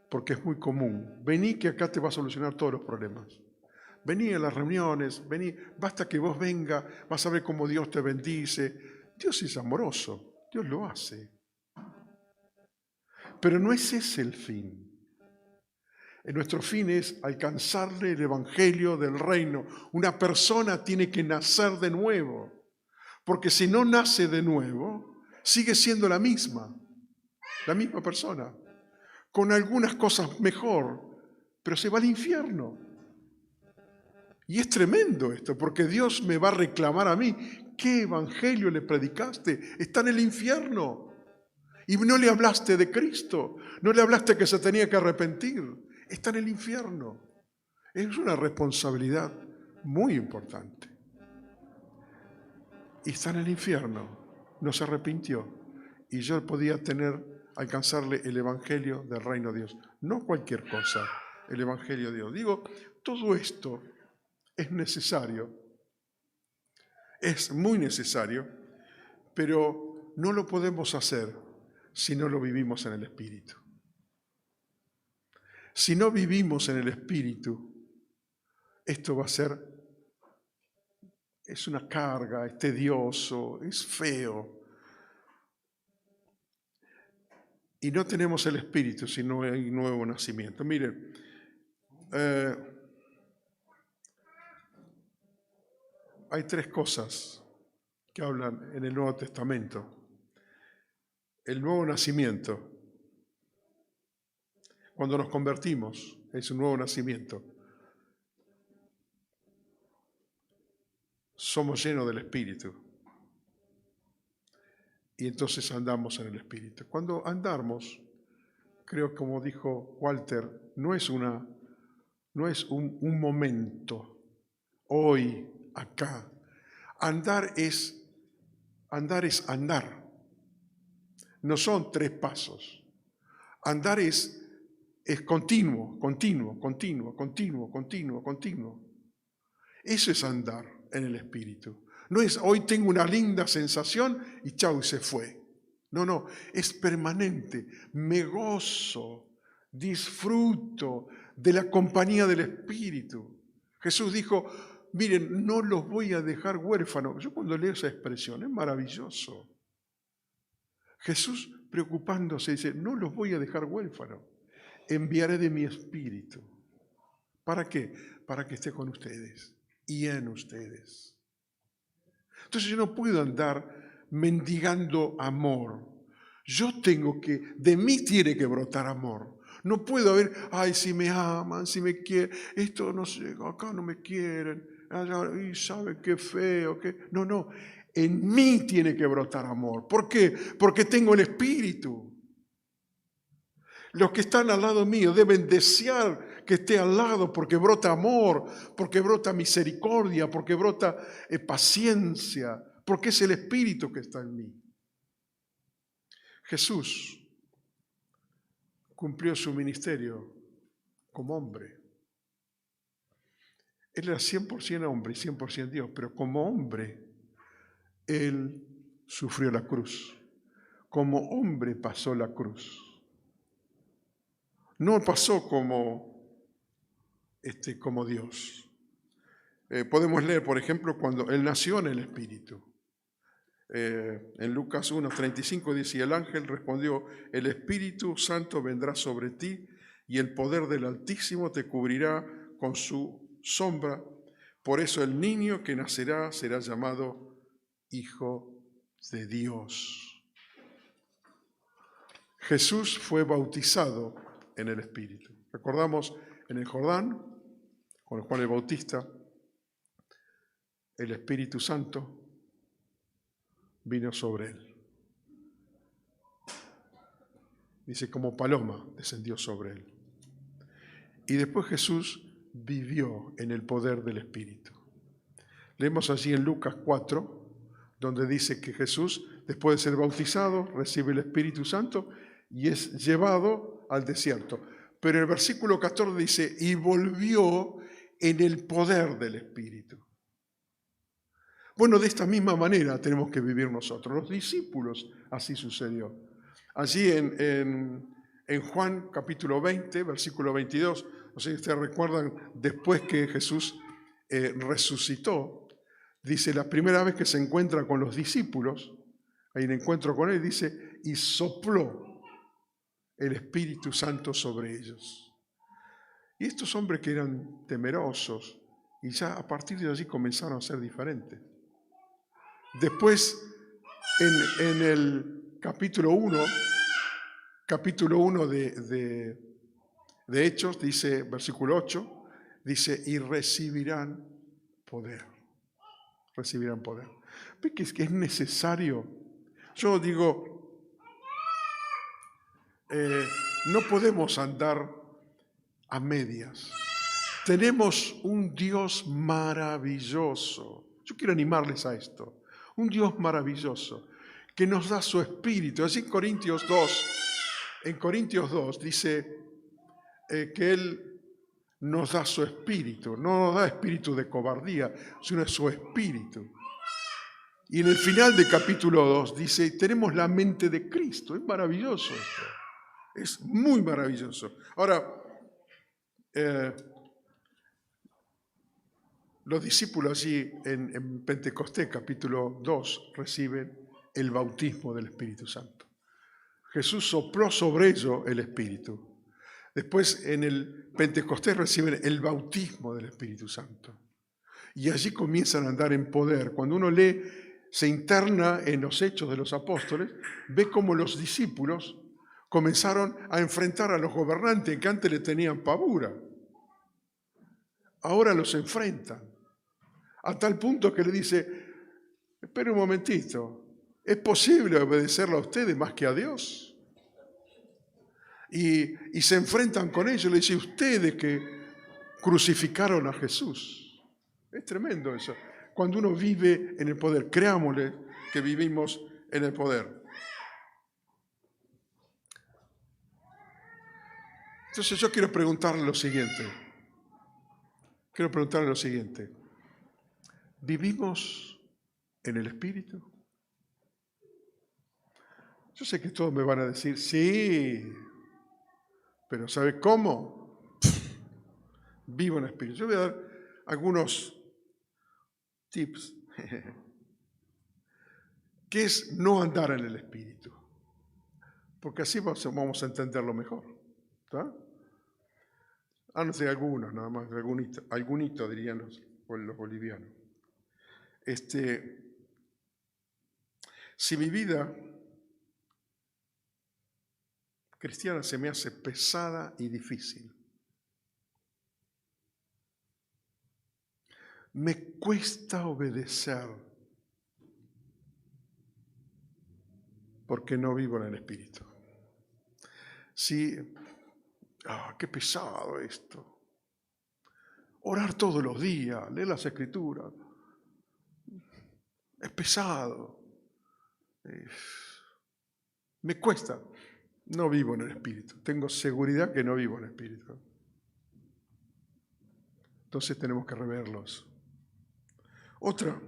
[SPEAKER 1] porque es muy común, vení que acá te va a solucionar todos los problemas. Vení a las reuniones, vení, basta que vos venga, vas a ver cómo Dios te bendice. Dios es amoroso, Dios lo hace. Pero no es ese el fin. Nuestro fin es alcanzarle el evangelio del reino. Una persona tiene que nacer de nuevo, porque si no nace de nuevo, sigue siendo la misma persona, con algunas cosas mejor, pero se va al infierno. Y es tremendo esto, porque Dios me va a reclamar a mí. ¿Qué evangelio le predicaste? Está en el infierno. Y no le hablaste de Cristo, no le hablaste que se tenía que arrepentir. Está en el infierno. Es una responsabilidad muy importante. Y está en el infierno, no se arrepintió. Y yo podía alcanzarle el evangelio del reino de Dios. No cualquier cosa, el evangelio de Dios. Digo, todo esto es necesario, es muy necesario, pero no lo podemos hacer si no lo vivimos en el Espíritu. Si no vivimos en el Espíritu, esto va a ser, es una carga, es tedioso, es feo. Y no tenemos el Espíritu si no hay nuevo nacimiento. Miren, hay tres cosas que hablan en el Nuevo Testamento. El nuevo nacimiento. Cuando nos convertimos, es un nuevo nacimiento. Somos llenos del Espíritu. Y entonces andamos en el Espíritu. Cuando andamos, creo como dijo Walter, no es un momento, hoy, acá. Andar es andar. No son 3 pasos. Andar es continuo. Eso es andar en el Espíritu. No es hoy tengo una linda sensación y chau, se fue. No, es permanente. Me gozo, disfruto de la compañía del Espíritu. Jesús dijo, miren, no los voy a dejar huérfanos. Yo cuando leo esa expresión, es maravilloso. Jesús preocupándose dice, no los voy a dejar huérfanos. Enviaré de mi Espíritu. ¿Para qué? Para que esté con ustedes y en ustedes. Entonces yo no puedo andar mendigando amor. Yo tengo que, de mí tiene que brotar amor. No puedo ver, ay, si me aman, si me quieren, esto no sé, acá no me quieren, allá, y saben qué feo, qué. No, en mí tiene que brotar amor. ¿Por qué? Porque tengo el Espíritu. Los que están al lado mío deben desear que esté al lado porque brota amor, porque brota misericordia, porque brota paciencia, porque es el Espíritu que está en mí. Jesús cumplió su ministerio como hombre. Él era 100% hombre y 100% Dios, pero como hombre, Él sufrió la cruz. Como hombre pasó la cruz. No pasó como Dios. Podemos leer, por ejemplo, cuando Él nació en el Espíritu. En Lucas 1:35 dice, y el ángel respondió, el Espíritu Santo vendrá sobre ti y el poder del Altísimo te cubrirá con su sombra. Por eso el niño que nacerá será llamado Hijo de Dios. Jesús fue bautizado en el Espíritu. Recordamos en el Jordán, con Juan el Bautista, el Espíritu Santo vino sobre él. Dice, como paloma descendió sobre él. Y después Jesús vivió en el poder del Espíritu. Leemos allí en Lucas 4, donde dice que Jesús, después de ser bautizado, recibe el Espíritu Santo y es llevado al desierto. Pero el versículo 14 dice, y volvió en el poder del Espíritu. Bueno, de esta misma manera tenemos que vivir nosotros. Los discípulos, así sucedió. Allí en Juan capítulo 20, versículo 22, no sé si ustedes recuerdan, después que Jesús resucitó, dice, la primera vez que se encuentra con los discípulos, hay un encuentro con él, dice, y sopló el Espíritu Santo sobre ellos. Y estos hombres que eran temerosos, y ya a partir de allí comenzaron a ser diferentes. Después, en el capítulo 1 de Hechos, dice, versículo 8, dice, y recibirán poder. Recibirán poder. ¿Ves que es necesario? Yo digo, no podemos andar a medias. Tenemos un Dios maravilloso. Yo quiero animarles a esto. Un Dios maravilloso que nos da su espíritu. Así en Corintios 2 dice que Él nos da su espíritu. No nos da espíritu de cobardía, sino su espíritu. Y en el final del capítulo 2 dice, tenemos la mente de Cristo. Es maravilloso esto. Es muy maravilloso. Ahora, los discípulos allí en Pentecostés, capítulo 2, reciben el bautismo del Espíritu Santo. Jesús sopló sobre ellos el Espíritu. Después en el Pentecostés reciben el bautismo del Espíritu Santo. Y allí comienzan a andar en poder. Cuando uno lee, se interna en los Hechos de los Apóstoles, ve cómo los discípulos comenzaron a enfrentar a los gobernantes que antes le tenían pavura. Ahora los enfrentan. A tal punto que le dice, espere un momentito, ¿es posible obedecerle a ustedes más que a Dios? Y se enfrentan con ellos, le dice, ustedes que crucificaron a Jesús. Es tremendo eso. Cuando uno vive en el poder, creámosle que vivimos en el poder. Entonces yo quiero preguntarle lo siguiente. ¿Vivimos en el Espíritu? Yo sé que todos me van a decir, sí, pero ¿sabe cómo? Vivo en el Espíritu. Yo voy a dar algunos tips. ¿Qué es no andar en el Espíritu? Porque así vamos a entenderlo mejor. ¿Está? No sé, algunos, nada más, algunito dirían los bolivianos. Si mi vida cristiana se me hace pesada y difícil, me cuesta obedecer porque no vivo en el Espíritu. Si, qué pesado esto. Orar todos los días, leer las Escrituras, es pesado. Me cuesta. No vivo en el Espíritu. Tengo seguridad que no vivo en el Espíritu. Entonces tenemos que reverlos. Otra.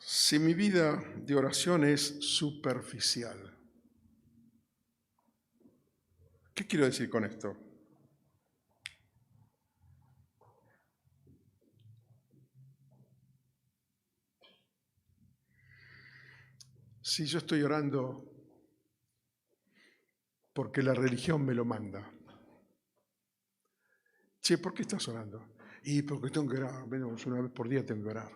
[SPEAKER 1] Si mi vida de oración es superficial. ¿Qué quiero decir con esto? Si yo estoy orando porque la religión me lo manda. Che, ¿por qué estás orando? Y porque tengo que orar, menos una vez por día tengo que orar.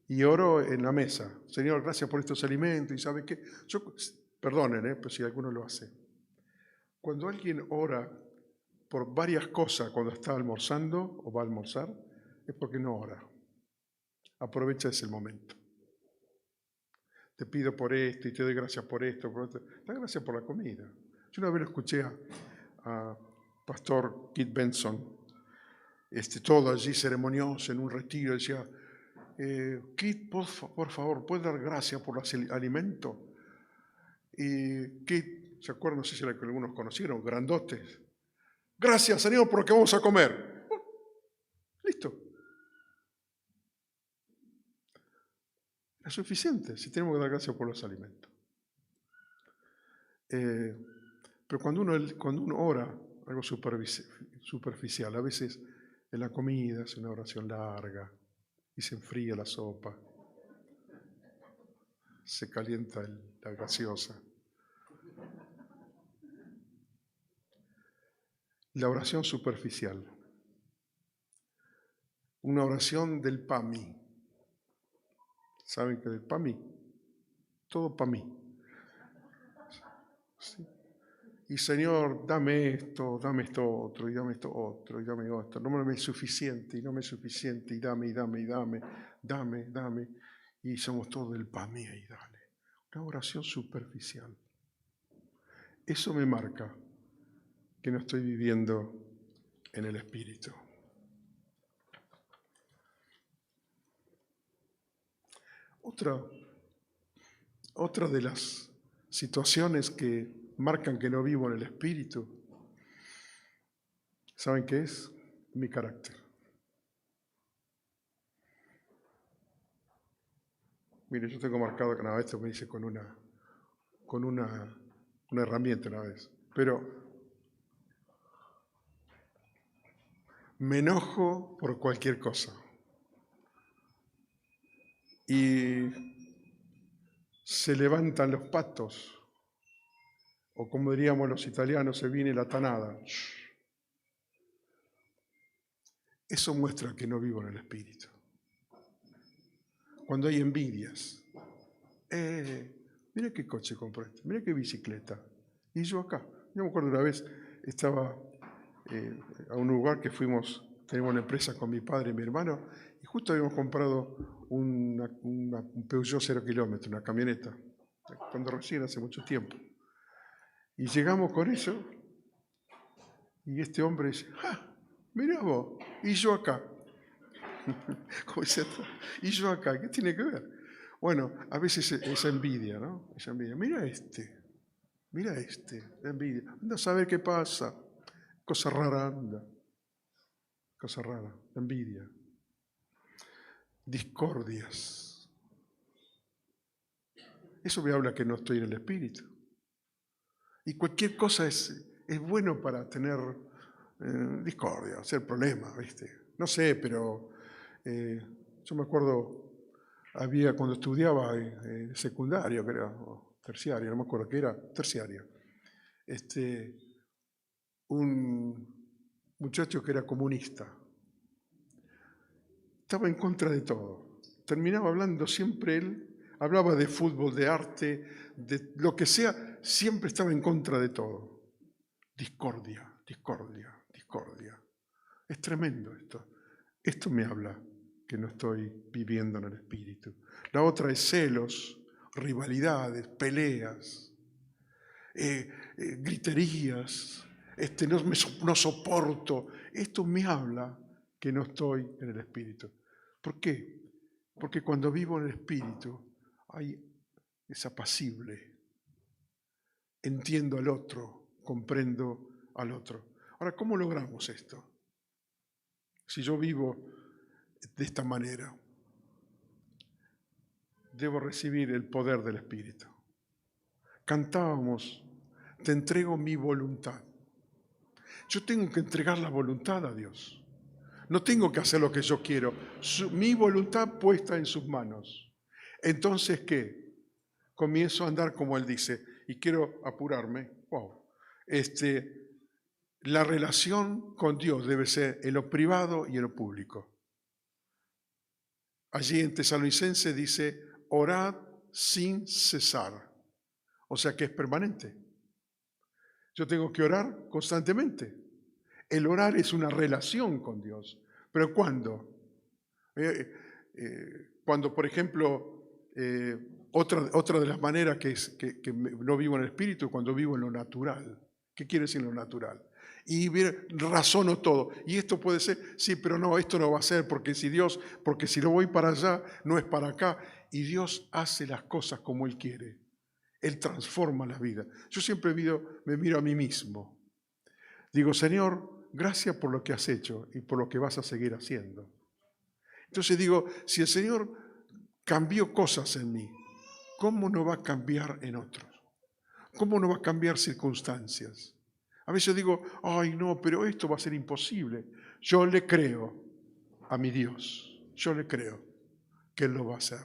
[SPEAKER 1] Y oro en la mesa. Señor, gracias por estos alimentos. ¿Y sabe qué? Perdonen, pues si alguno lo hace. Cuando alguien ora por varias cosas cuando está almorzando o va a almorzar, es porque no ora. Aprovecha ese momento. Te pido por esto y te doy gracias por esto, por otro. Da gracias por la comida. Yo una vez lo escuché a Pastor Keith Benson, todo allí ceremonioso en un retiro, decía, Keith, por favor, ¿puedes dar gracias por los alimentos? Y Keith, ¿se acuerdan? No sé si algunos conocieron, grandotes. Gracias, Señor, por lo que vamos a comer. Listo. Es suficiente si tenemos que dar gracias por los alimentos. Pero cuando uno ora algo superficial, a veces en la comida es una oración larga y se enfría la sopa, se calienta la gaseosa. La oración superficial, una oración del PAMI. ¿Saben qué es el PAMI? Todo para mí. ¿Sí? Y Señor, dame esto otro, y dame esto otro, y dame otro. No me es suficiente, y no me es suficiente, y dame, dame. Y somos todos del PAMI y dale. Una oración superficial. Eso me marca que no estoy viviendo en el Espíritu. Otra de las situaciones que marcan que no vivo en el Espíritu, ¿saben qué es? Mi carácter. Mire, yo tengo marcado que una vez esto me hice con una herramienta una vez, pero me enojo por cualquier cosa. Y se levantan los patos, o como diríamos los italianos, se viene la tanada. Eso muestra que no vivo en el Espíritu. Cuando hay envidias, mira qué coche compré, mira qué bicicleta. Y yo acá, yo me acuerdo una vez, estaba a un lugar que fuimos, teníamos una empresa con mi padre y mi hermano, y justo habíamos comprado un Peugeot 0 kilómetros, una camioneta, cuando recién hace mucho tiempo. Y llegamos con eso, y este hombre dice, mirá vos, y yo acá. Y yo acá, ¿qué tiene que ver? Bueno, a veces esa envidia, ¿no? Esa envidia. Mira este, la envidia. Anda a saber qué pasa. Cosa rara anda. Cosa rara, envidia. Discordias. Eso me habla que no estoy en el Espíritu. Y cualquier cosa es bueno para tener discordia, hacer problemas, ¿viste? No sé, pero yo me acuerdo, cuando estudiaba secundario, creo, terciario, no me acuerdo qué era, terciario, un muchacho que era comunista. Estaba en contra de todo. Terminaba hablando siempre él, hablaba de fútbol, de arte, de lo que sea, siempre estaba en contra de todo. Discordia. Es tremendo esto. Esto me habla que no estoy viviendo en el Espíritu. La otra es celos, rivalidades, peleas, griterías, no soporto. Esto me habla que no estoy en el Espíritu. ¿Por qué? Porque cuando vivo en el Espíritu es apacible. Entiendo al otro, comprendo al otro. Ahora, ¿cómo logramos esto? Si yo vivo de esta manera, debo recibir el poder del Espíritu. Cantábamos, te entrego mi voluntad. Yo tengo que entregar la voluntad a Dios. No tengo que hacer lo que yo quiero. Mi voluntad puesta en sus manos. Entonces, ¿qué? Comienzo a andar como Él dice. Y quiero apurarme. Wow. La relación con Dios debe ser en lo privado y en lo público. Allí en Tesalonicenses dice, orad sin cesar. O sea que es permanente. Yo tengo que orar constantemente. El orar es una relación con Dios. ¿Pero cuándo? Cuando, por ejemplo, otra de las maneras que no vivo en el Espíritu, cuando vivo en lo natural. ¿Qué quiere decir lo natural? Y razono todo. Y esto puede ser, sí, pero no, esto no va a ser, porque si lo voy para allá, no es para acá. Y Dios hace las cosas como Él quiere. Él transforma la vida. Yo siempre me miro a mí mismo. Digo, Señor, gracias por lo que has hecho y por lo que vas a seguir haciendo. Entonces digo, si el Señor cambió cosas en mí, ¿cómo no va a cambiar en otros? ¿Cómo no va a cambiar circunstancias? A veces digo, ay no, pero esto va a ser imposible. Yo le creo a mi Dios. Yo le creo que Él lo va a hacer.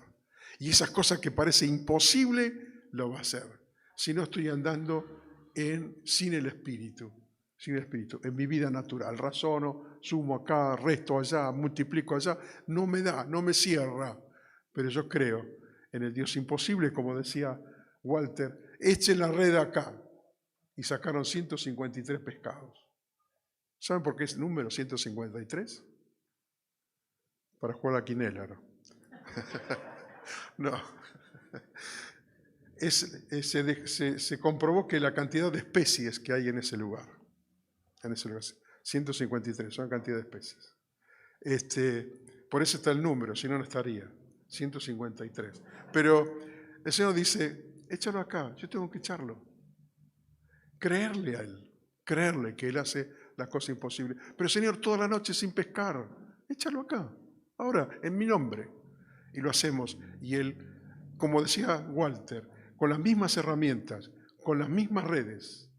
[SPEAKER 1] Y esas cosas que parece imposible, lo va a hacer. Si no estoy andando sin el Espíritu. Sin el Espíritu, en mi vida natural. Razono, sumo acá, resto allá, multiplico allá. No me da, no me cierra. Pero yo creo en el Dios imposible, como decía Walter. Echen la red acá. Y sacaron 153 pescados. ¿Saben por qué es el número 153? Para jugar a la quinela, ¿no? No. Se comprobó que la cantidad de especies que hay en ese lugar, 153, son cantidad de especies. Por eso está el número, si no, no estaría, 153. Pero el Señor dice, échalo acá, yo tengo que echarlo. Creerle a Él, creerle que Él hace las cosas imposibles. Pero Señor, toda la noche sin pescar, échalo acá, ahora, en mi nombre. Y lo hacemos. Y Él, como decía Walter, con las mismas herramientas, con las mismas redes.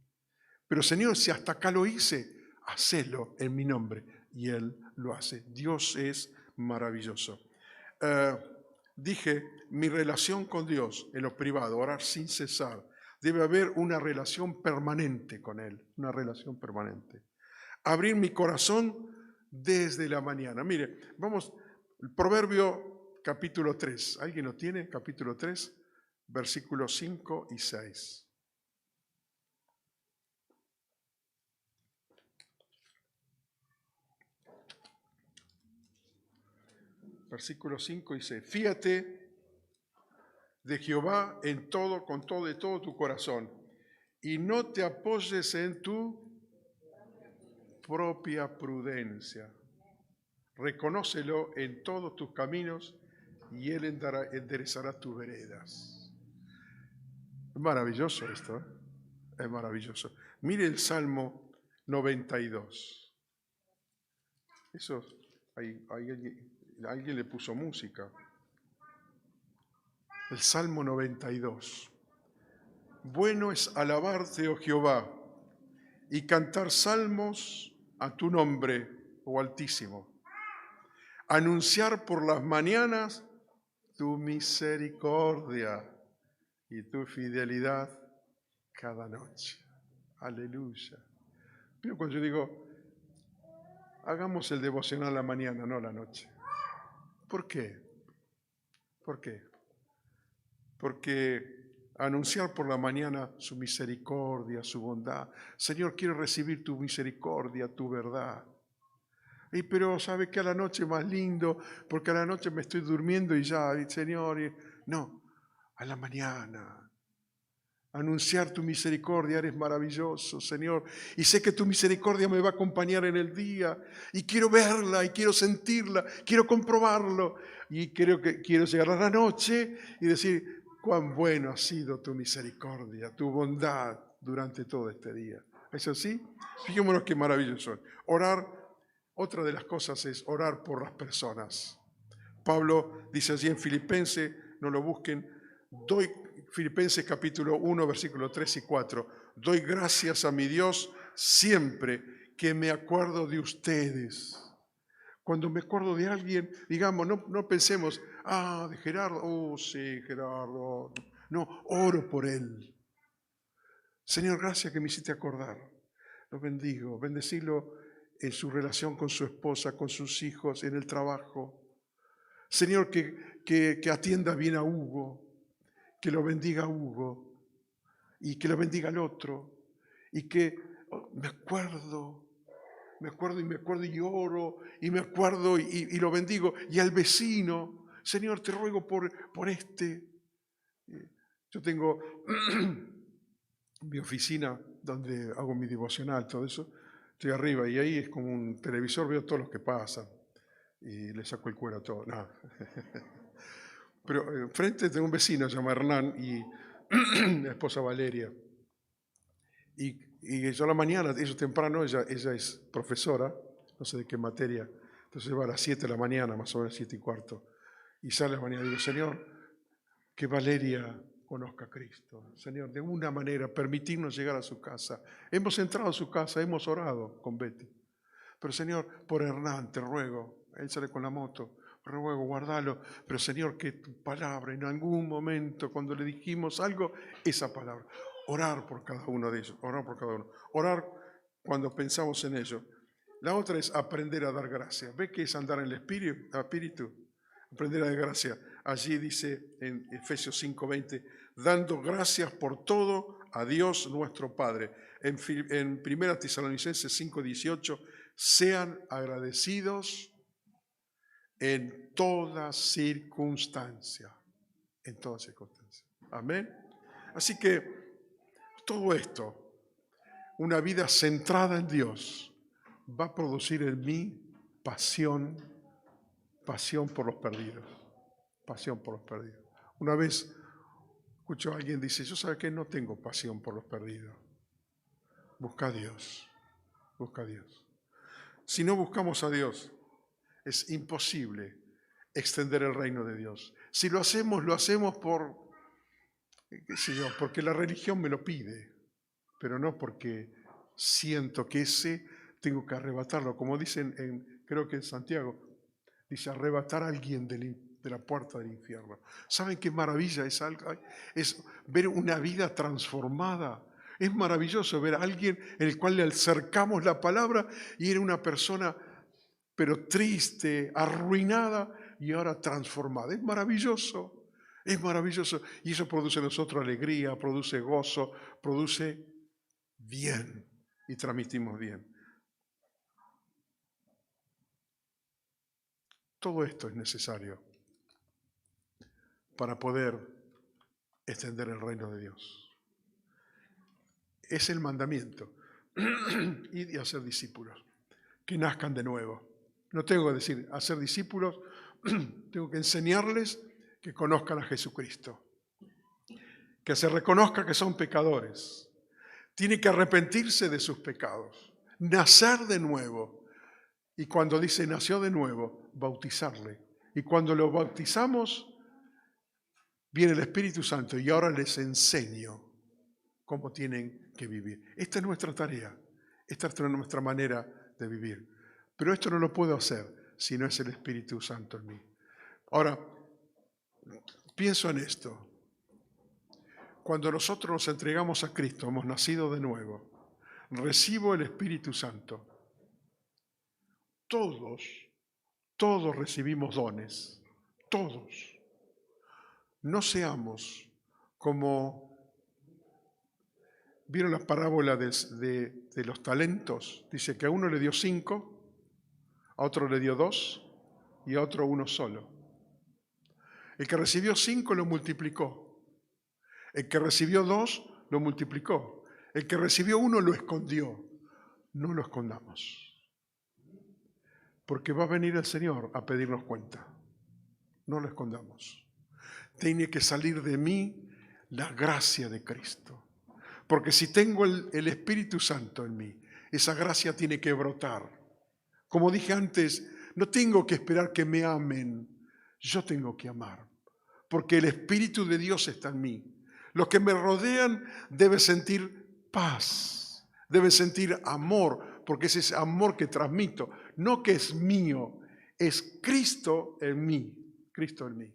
[SPEAKER 1] Pero Señor, si hasta acá lo hice, hacelo en mi nombre. Y Él lo hace. Dios es maravilloso. Dije, mi relación con Dios en lo privado, orar sin cesar. Debe haber una relación permanente con Él, una relación permanente. Abrir mi corazón desde la mañana. Mire, vamos, el Proverbio capítulo 3. ¿Alguien lo tiene? Capítulo 3, versículos 5 y 6. Versículos 5 y 6. Fíate de Jehová en todo, con todo de todo tu corazón, y no te apoyes en tu propia prudencia. Reconócelo en todos tus caminos y Él enderezará tus veredas. Es maravilloso esto, ¿eh? Es maravilloso. Mire el Salmo 92. Eso, alguien le puso música. El Salmo 92. Bueno es alabarte, oh Jehová, y cantar salmos a tu nombre, oh Altísimo. Anunciar por las mañanas tu misericordia y tu fidelidad cada noche. Aleluya. Pero cuando yo digo, hagamos el devocional a la mañana, no a la noche. ¿Por qué? ¿Por qué? Porque anunciar por la mañana su misericordia, su bondad. Señor, quiero recibir tu misericordia, tu verdad. Pero sabe que a la noche más lindo, porque a la noche me estoy durmiendo y ya, Señor, no. a la mañana. Anunciar tu misericordia, eres maravilloso, Señor. Y sé que tu misericordia me va a acompañar en el día. Y quiero verla, y quiero sentirla, quiero comprobarlo. Y quiero llegar a la noche y decir, cuán bueno ha sido tu misericordia, tu bondad durante todo este día. ¿Es así? Fijémonos qué maravilloso. Orar, otra de las cosas es orar por las personas. Pablo dice allí en Filipenses, no lo busquen, Filipenses capítulo 1, versículos 3 y 4. Doy gracias a mi Dios siempre que me acuerdo de ustedes. Cuando me acuerdo de alguien, digamos, no pensemos, de Gerardo, sí, Gerardo. No, oro por él. Señor, gracias que me hiciste acordar. Lo bendigo, bendecilo en su relación con su esposa, con sus hijos, en el trabajo. Señor, que atienda bien a Hugo, que lo bendiga a Hugo y que lo bendiga al otro. Y que me acuerdo y oro y me acuerdo y lo bendigo. Y al vecino, Señor, te ruego por este. Yo tengo mi oficina donde hago mi devocional, todo eso. Estoy arriba y ahí es como un televisor, veo todos los que pasan y le saco el cuero a todo. No. Pero enfrente tengo un vecino, se llama Hernán, y la esposa Valeria. Y yo a la mañana, ellos temprano, ella es profesora, no sé de qué materia, entonces va a las 7 de la mañana, más o menos 7:15, y sale a la mañana y digo, Señor, que Valeria conozca a Cristo. Señor, de alguna manera, permitirnos llegar a su casa. Hemos entrado a su casa, hemos orado con Betty. Pero Señor, por Hernán te ruego, él sale con la moto, ruego, guardalo, pero Señor, que tu palabra en algún momento, cuando le dijimos algo, esa palabra, orar por cada uno de ellos, orar por cada uno, orar cuando pensamos en ello. La otra es aprender a dar gracias. ¿Ve que es andar en el espíritu? Aprender a dar gracias. Allí dice en Efesios 5:20, dando gracias por todo a Dios nuestro Padre. En 1 Tesalonicenses 5:18, sean agradecidos en toda circunstancia. En toda circunstancia. Amén. Así que todo esto, una vida centrada en Dios, va a producir en mí pasión por los perdidos. Pasión por los perdidos. Una vez escucho a alguien dice, yo sabe que no tengo pasión por los perdidos. Busca a Dios. Busca a Dios. Si no buscamos a Dios, es imposible extender el reino de Dios. Si lo hacemos porque la religión me lo pide, pero no porque siento que tengo que arrebatarlo. Como dicen, creo que en Santiago, dice arrebatar a alguien de la puerta del infierno. ¿Saben qué maravilla es ver una vida transformada? Es maravilloso ver a alguien en el cual le acercamos la palabra y era una persona pero triste, arruinada y ahora transformada. Es maravilloso, es maravilloso. Y eso produce en nosotros alegría, produce gozo, produce bien y transmitimos bien. Todo esto es necesario para poder extender el reino de Dios. Es el mandamiento. Ir y hacer discípulos, que nazcan de nuevo. No tengo que decir hacer discípulos, tengo que enseñarles que conozcan a Jesucristo, que se reconozca que son pecadores. Tiene que arrepentirse de sus pecados, nacer de nuevo. Y cuando dice nació de nuevo, bautizarle. Y cuando lo bautizamos, viene el Espíritu Santo y ahora les enseño cómo tienen que vivir. Esta es nuestra tarea, esta es nuestra manera de vivir. Pero esto no lo puedo hacer si no es el Espíritu Santo en mí. Ahora, pienso en esto. Cuando nosotros nos entregamos a Cristo, hemos nacido de nuevo, recibo el Espíritu Santo. Todos recibimos dones, todos. No seamos como, ¿vieron la parábola de los talentos? Dice que a uno le dio 5, a otro le dio 2 y a otro 1 solo. El que recibió 5 lo multiplicó El que recibió 2 lo multiplicó. El que recibió 1 lo escondió. No lo escondamos. Porque va a venir el Señor a pedirnos cuenta. No lo escondamos. Tiene que salir de mí la gracia de Cristo. Porque si tengo el Espíritu Santo en mí, esa gracia tiene que brotar. Como dije antes, no tengo que esperar que me amen. Yo tengo que amar. Porque el Espíritu de Dios está en mí. Los que me rodean deben sentir paz, deben sentir amor, porque es ese amor que transmito, no que es mío, es Cristo en mí, Cristo en mí.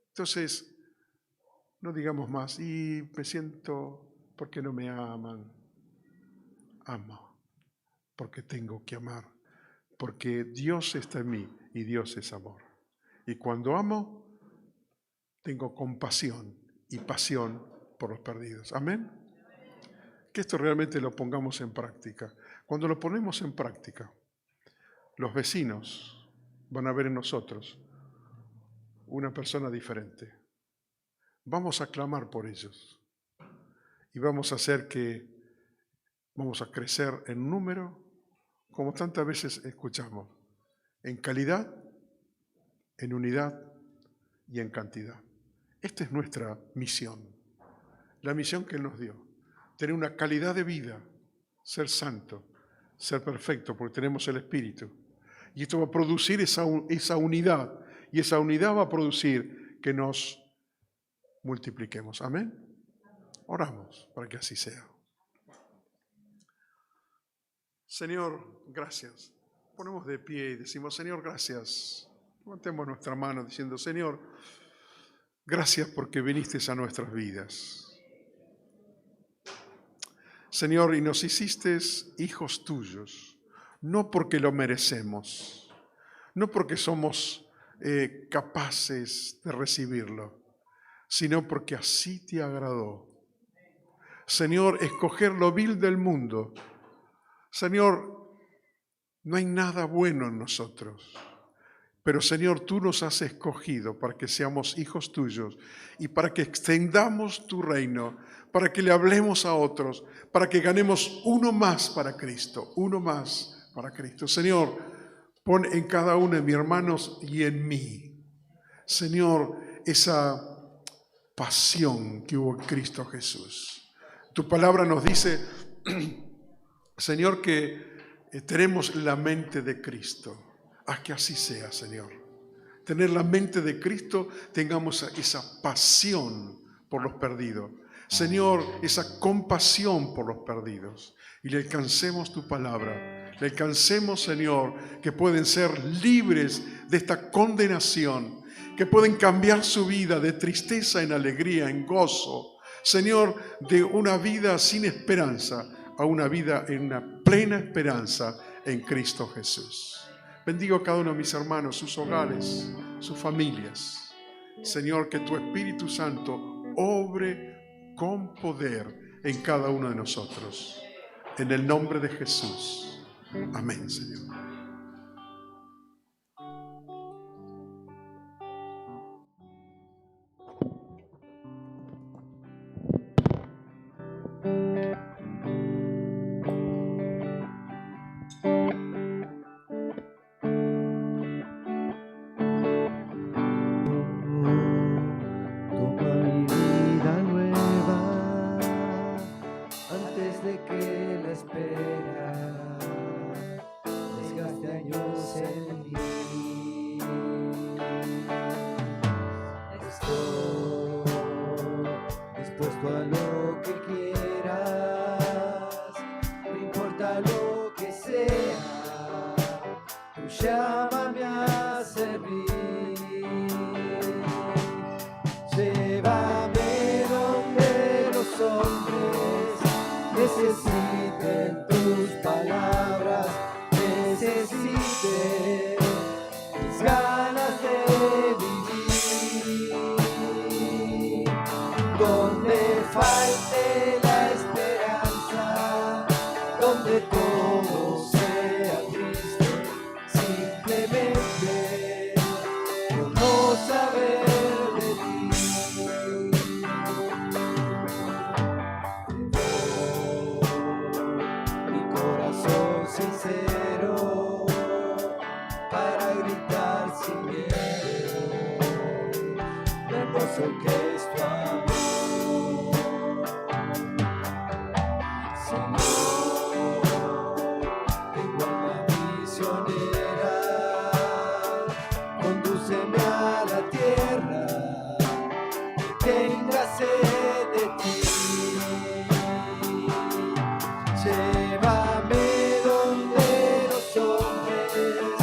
[SPEAKER 1] Entonces, no digamos más, y me siento porque no me aman. Amo, porque tengo que amar, porque Dios está en mí y Dios es amor. Y cuando amo, tengo compasión y pasión por los perdidos. Amén. Que esto realmente lo pongamos en práctica. Cuando lo ponemos en práctica, los vecinos van a ver en nosotros una persona diferente. Vamos a clamar por ellos y vamos a hacer que vamos a crecer en número, como tantas veces escuchamos, en calidad, en unidad y en cantidad. Esta es nuestra misión, la misión que Él nos dio. Tener una calidad de vida, ser santo, ser perfecto, porque tenemos el Espíritu. Y esto va a producir esa unidad, y esa unidad va a producir que nos multipliquemos. Amén. Oramos para que así sea. Señor, gracias. Ponemos de pie y decimos, Señor, gracias. Levantemos nuestra mano diciendo, Señor, gracias porque viniste a nuestras vidas. Señor, y nos hiciste hijos tuyos, no porque lo merecemos, no porque somos capaces de recibirlo, sino porque así te agradó. Señor, escoger lo vil del mundo. Señor, no hay nada bueno en nosotros. Pero Señor, tú nos has escogido para que seamos hijos tuyos y para que extendamos tu reino, para que le hablemos a otros, para que ganemos uno más para Cristo, uno más para Cristo. Señor, pon en cada uno de mis hermanos y en mí, Señor, esa pasión que hubo en Cristo Jesús. Tu palabra nos dice, Señor, que tenemos la mente de Cristo. Haz que así sea, Señor. Tener la mente de Cristo, tengamos esa pasión por los perdidos. Señor, esa compasión por los perdidos. Y le alcancemos tu palabra. Le alcancemos, Señor, que pueden ser libres de esta condenación. Que pueden cambiar su vida de tristeza en alegría, en gozo. Señor, de una vida sin esperanza a una vida en una plena esperanza en Cristo Jesús. Bendigo a cada uno de mis hermanos, sus hogares, sus familias. Señor, que tu Espíritu Santo obre con poder en cada uno de nosotros. En el nombre de Jesús. Amén, Señor.
[SPEAKER 2] glorioso que es tu amor. Señor, tengo alma misionera, condúceme a la tierra que tenga sed de ti. Llévame donde los hombres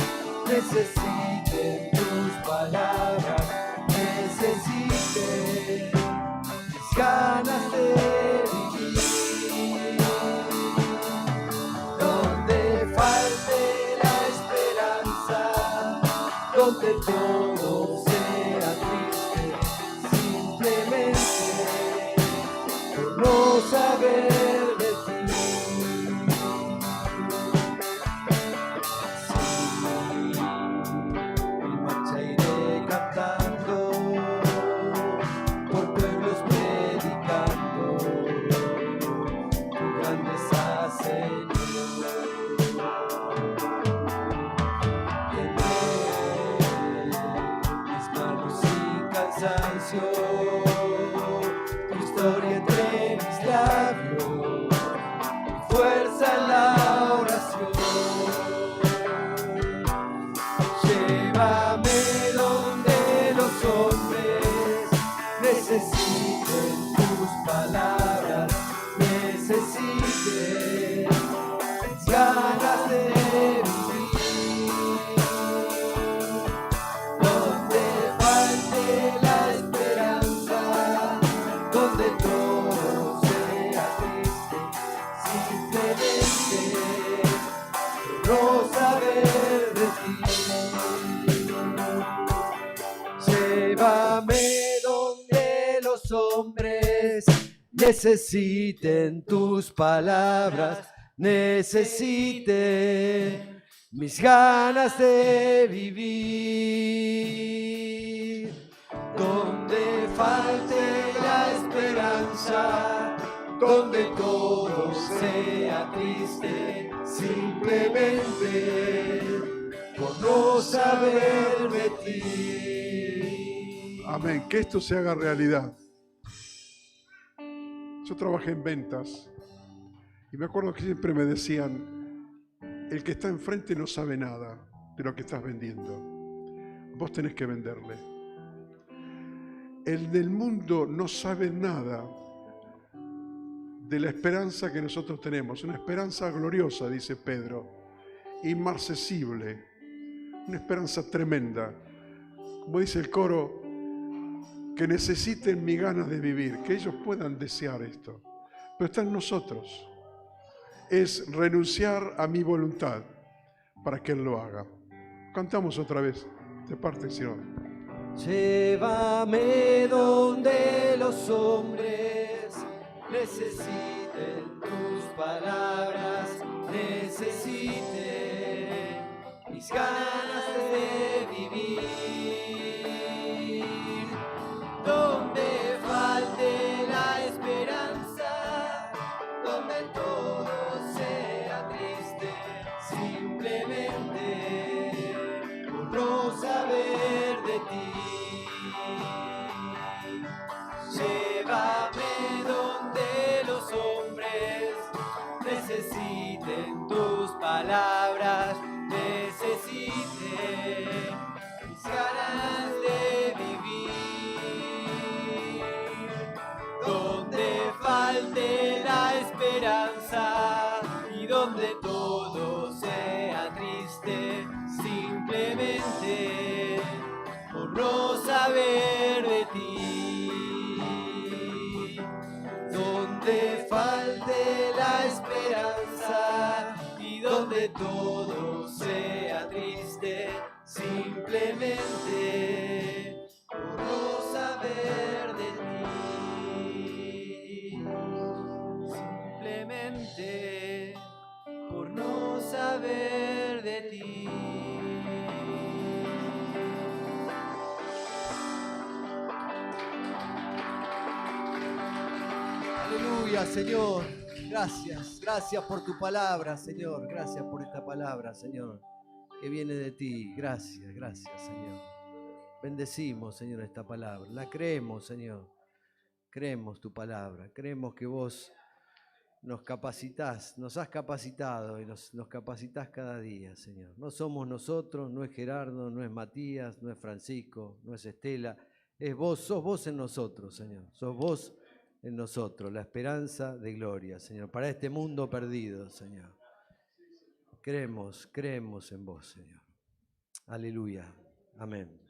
[SPEAKER 2] necesiten tus palabras, necesiten mis ganas de vivir. Donde falte la esperanza, donde todo sea triste, simplemente por no saber de ti. En marcha iré cantando, por pueblos predicando tu grandeza, Señor. Tendré mis manos sin cansancio, tu historia entre mis labios, mi fuerza en la oración. Llévame donde los hombres necesiten tus palabras, necesiten mis ganas de vivir. Donde falte la esperanza, donde todo sea triste, simplemente por no saber de ti. Llévame donde los hombres necesiten tus palabras, necesiten mis ganas de vivir. Donde falte la esperanza, donde todo sea triste, simplemente por no saber de ti.
[SPEAKER 1] Amén. Que esto se haga realidad. Yo trabajé en ventas y me acuerdo que siempre me decían: el que está enfrente no sabe nada de lo que estás vendiendo. Vos tenés que venderle. El del mundo no sabe nada de la esperanza que nosotros tenemos. Una esperanza gloriosa, dice Pedro, inmarcesible, una esperanza tremenda. Como dice el coro, que necesiten mis ganas de vivir, que ellos puedan desear esto. Pero está en nosotros. Es renunciar a mi voluntad para que Él lo haga. Cantamos otra vez, de parte del Señor.
[SPEAKER 2] Llévame donde los hombres necesiten tus palabras, necesiten mis ganas de vivir. Donde falte la esperanza, donde todo sea triste, simplemente por no saber de ti. Llévame donde los hombres necesiten tus palabras, necesiten mis ganas de vivir. Donde falte la esperanza y donde todo sea triste, simplemente por no saber de ti. Donde falte la esperanza y donde todo sea triste, simplemente por no saber de ti. Simplemente por no saber de ti. Aleluya, Señor. Gracias, gracias por tu palabra, Señor. Gracias por esta palabra, Señor, que viene de ti. Gracias, gracias, Señor.
[SPEAKER 3] Bendecimos, Señor, esta palabra. La creemos, Señor. Creemos tu palabra. Creemos que vos nos capacitas, nos has capacitado y nos capacitas cada día, Señor. No somos nosotros, no es Gerardo, no es Matías, no es Francisco, no es Estela. Es vos, sos vos en nosotros, Señor. Sos vos en nosotros, la esperanza de gloria, Señor, para este mundo perdido, Señor. Creemos en vos, Señor. Aleluya. Amén.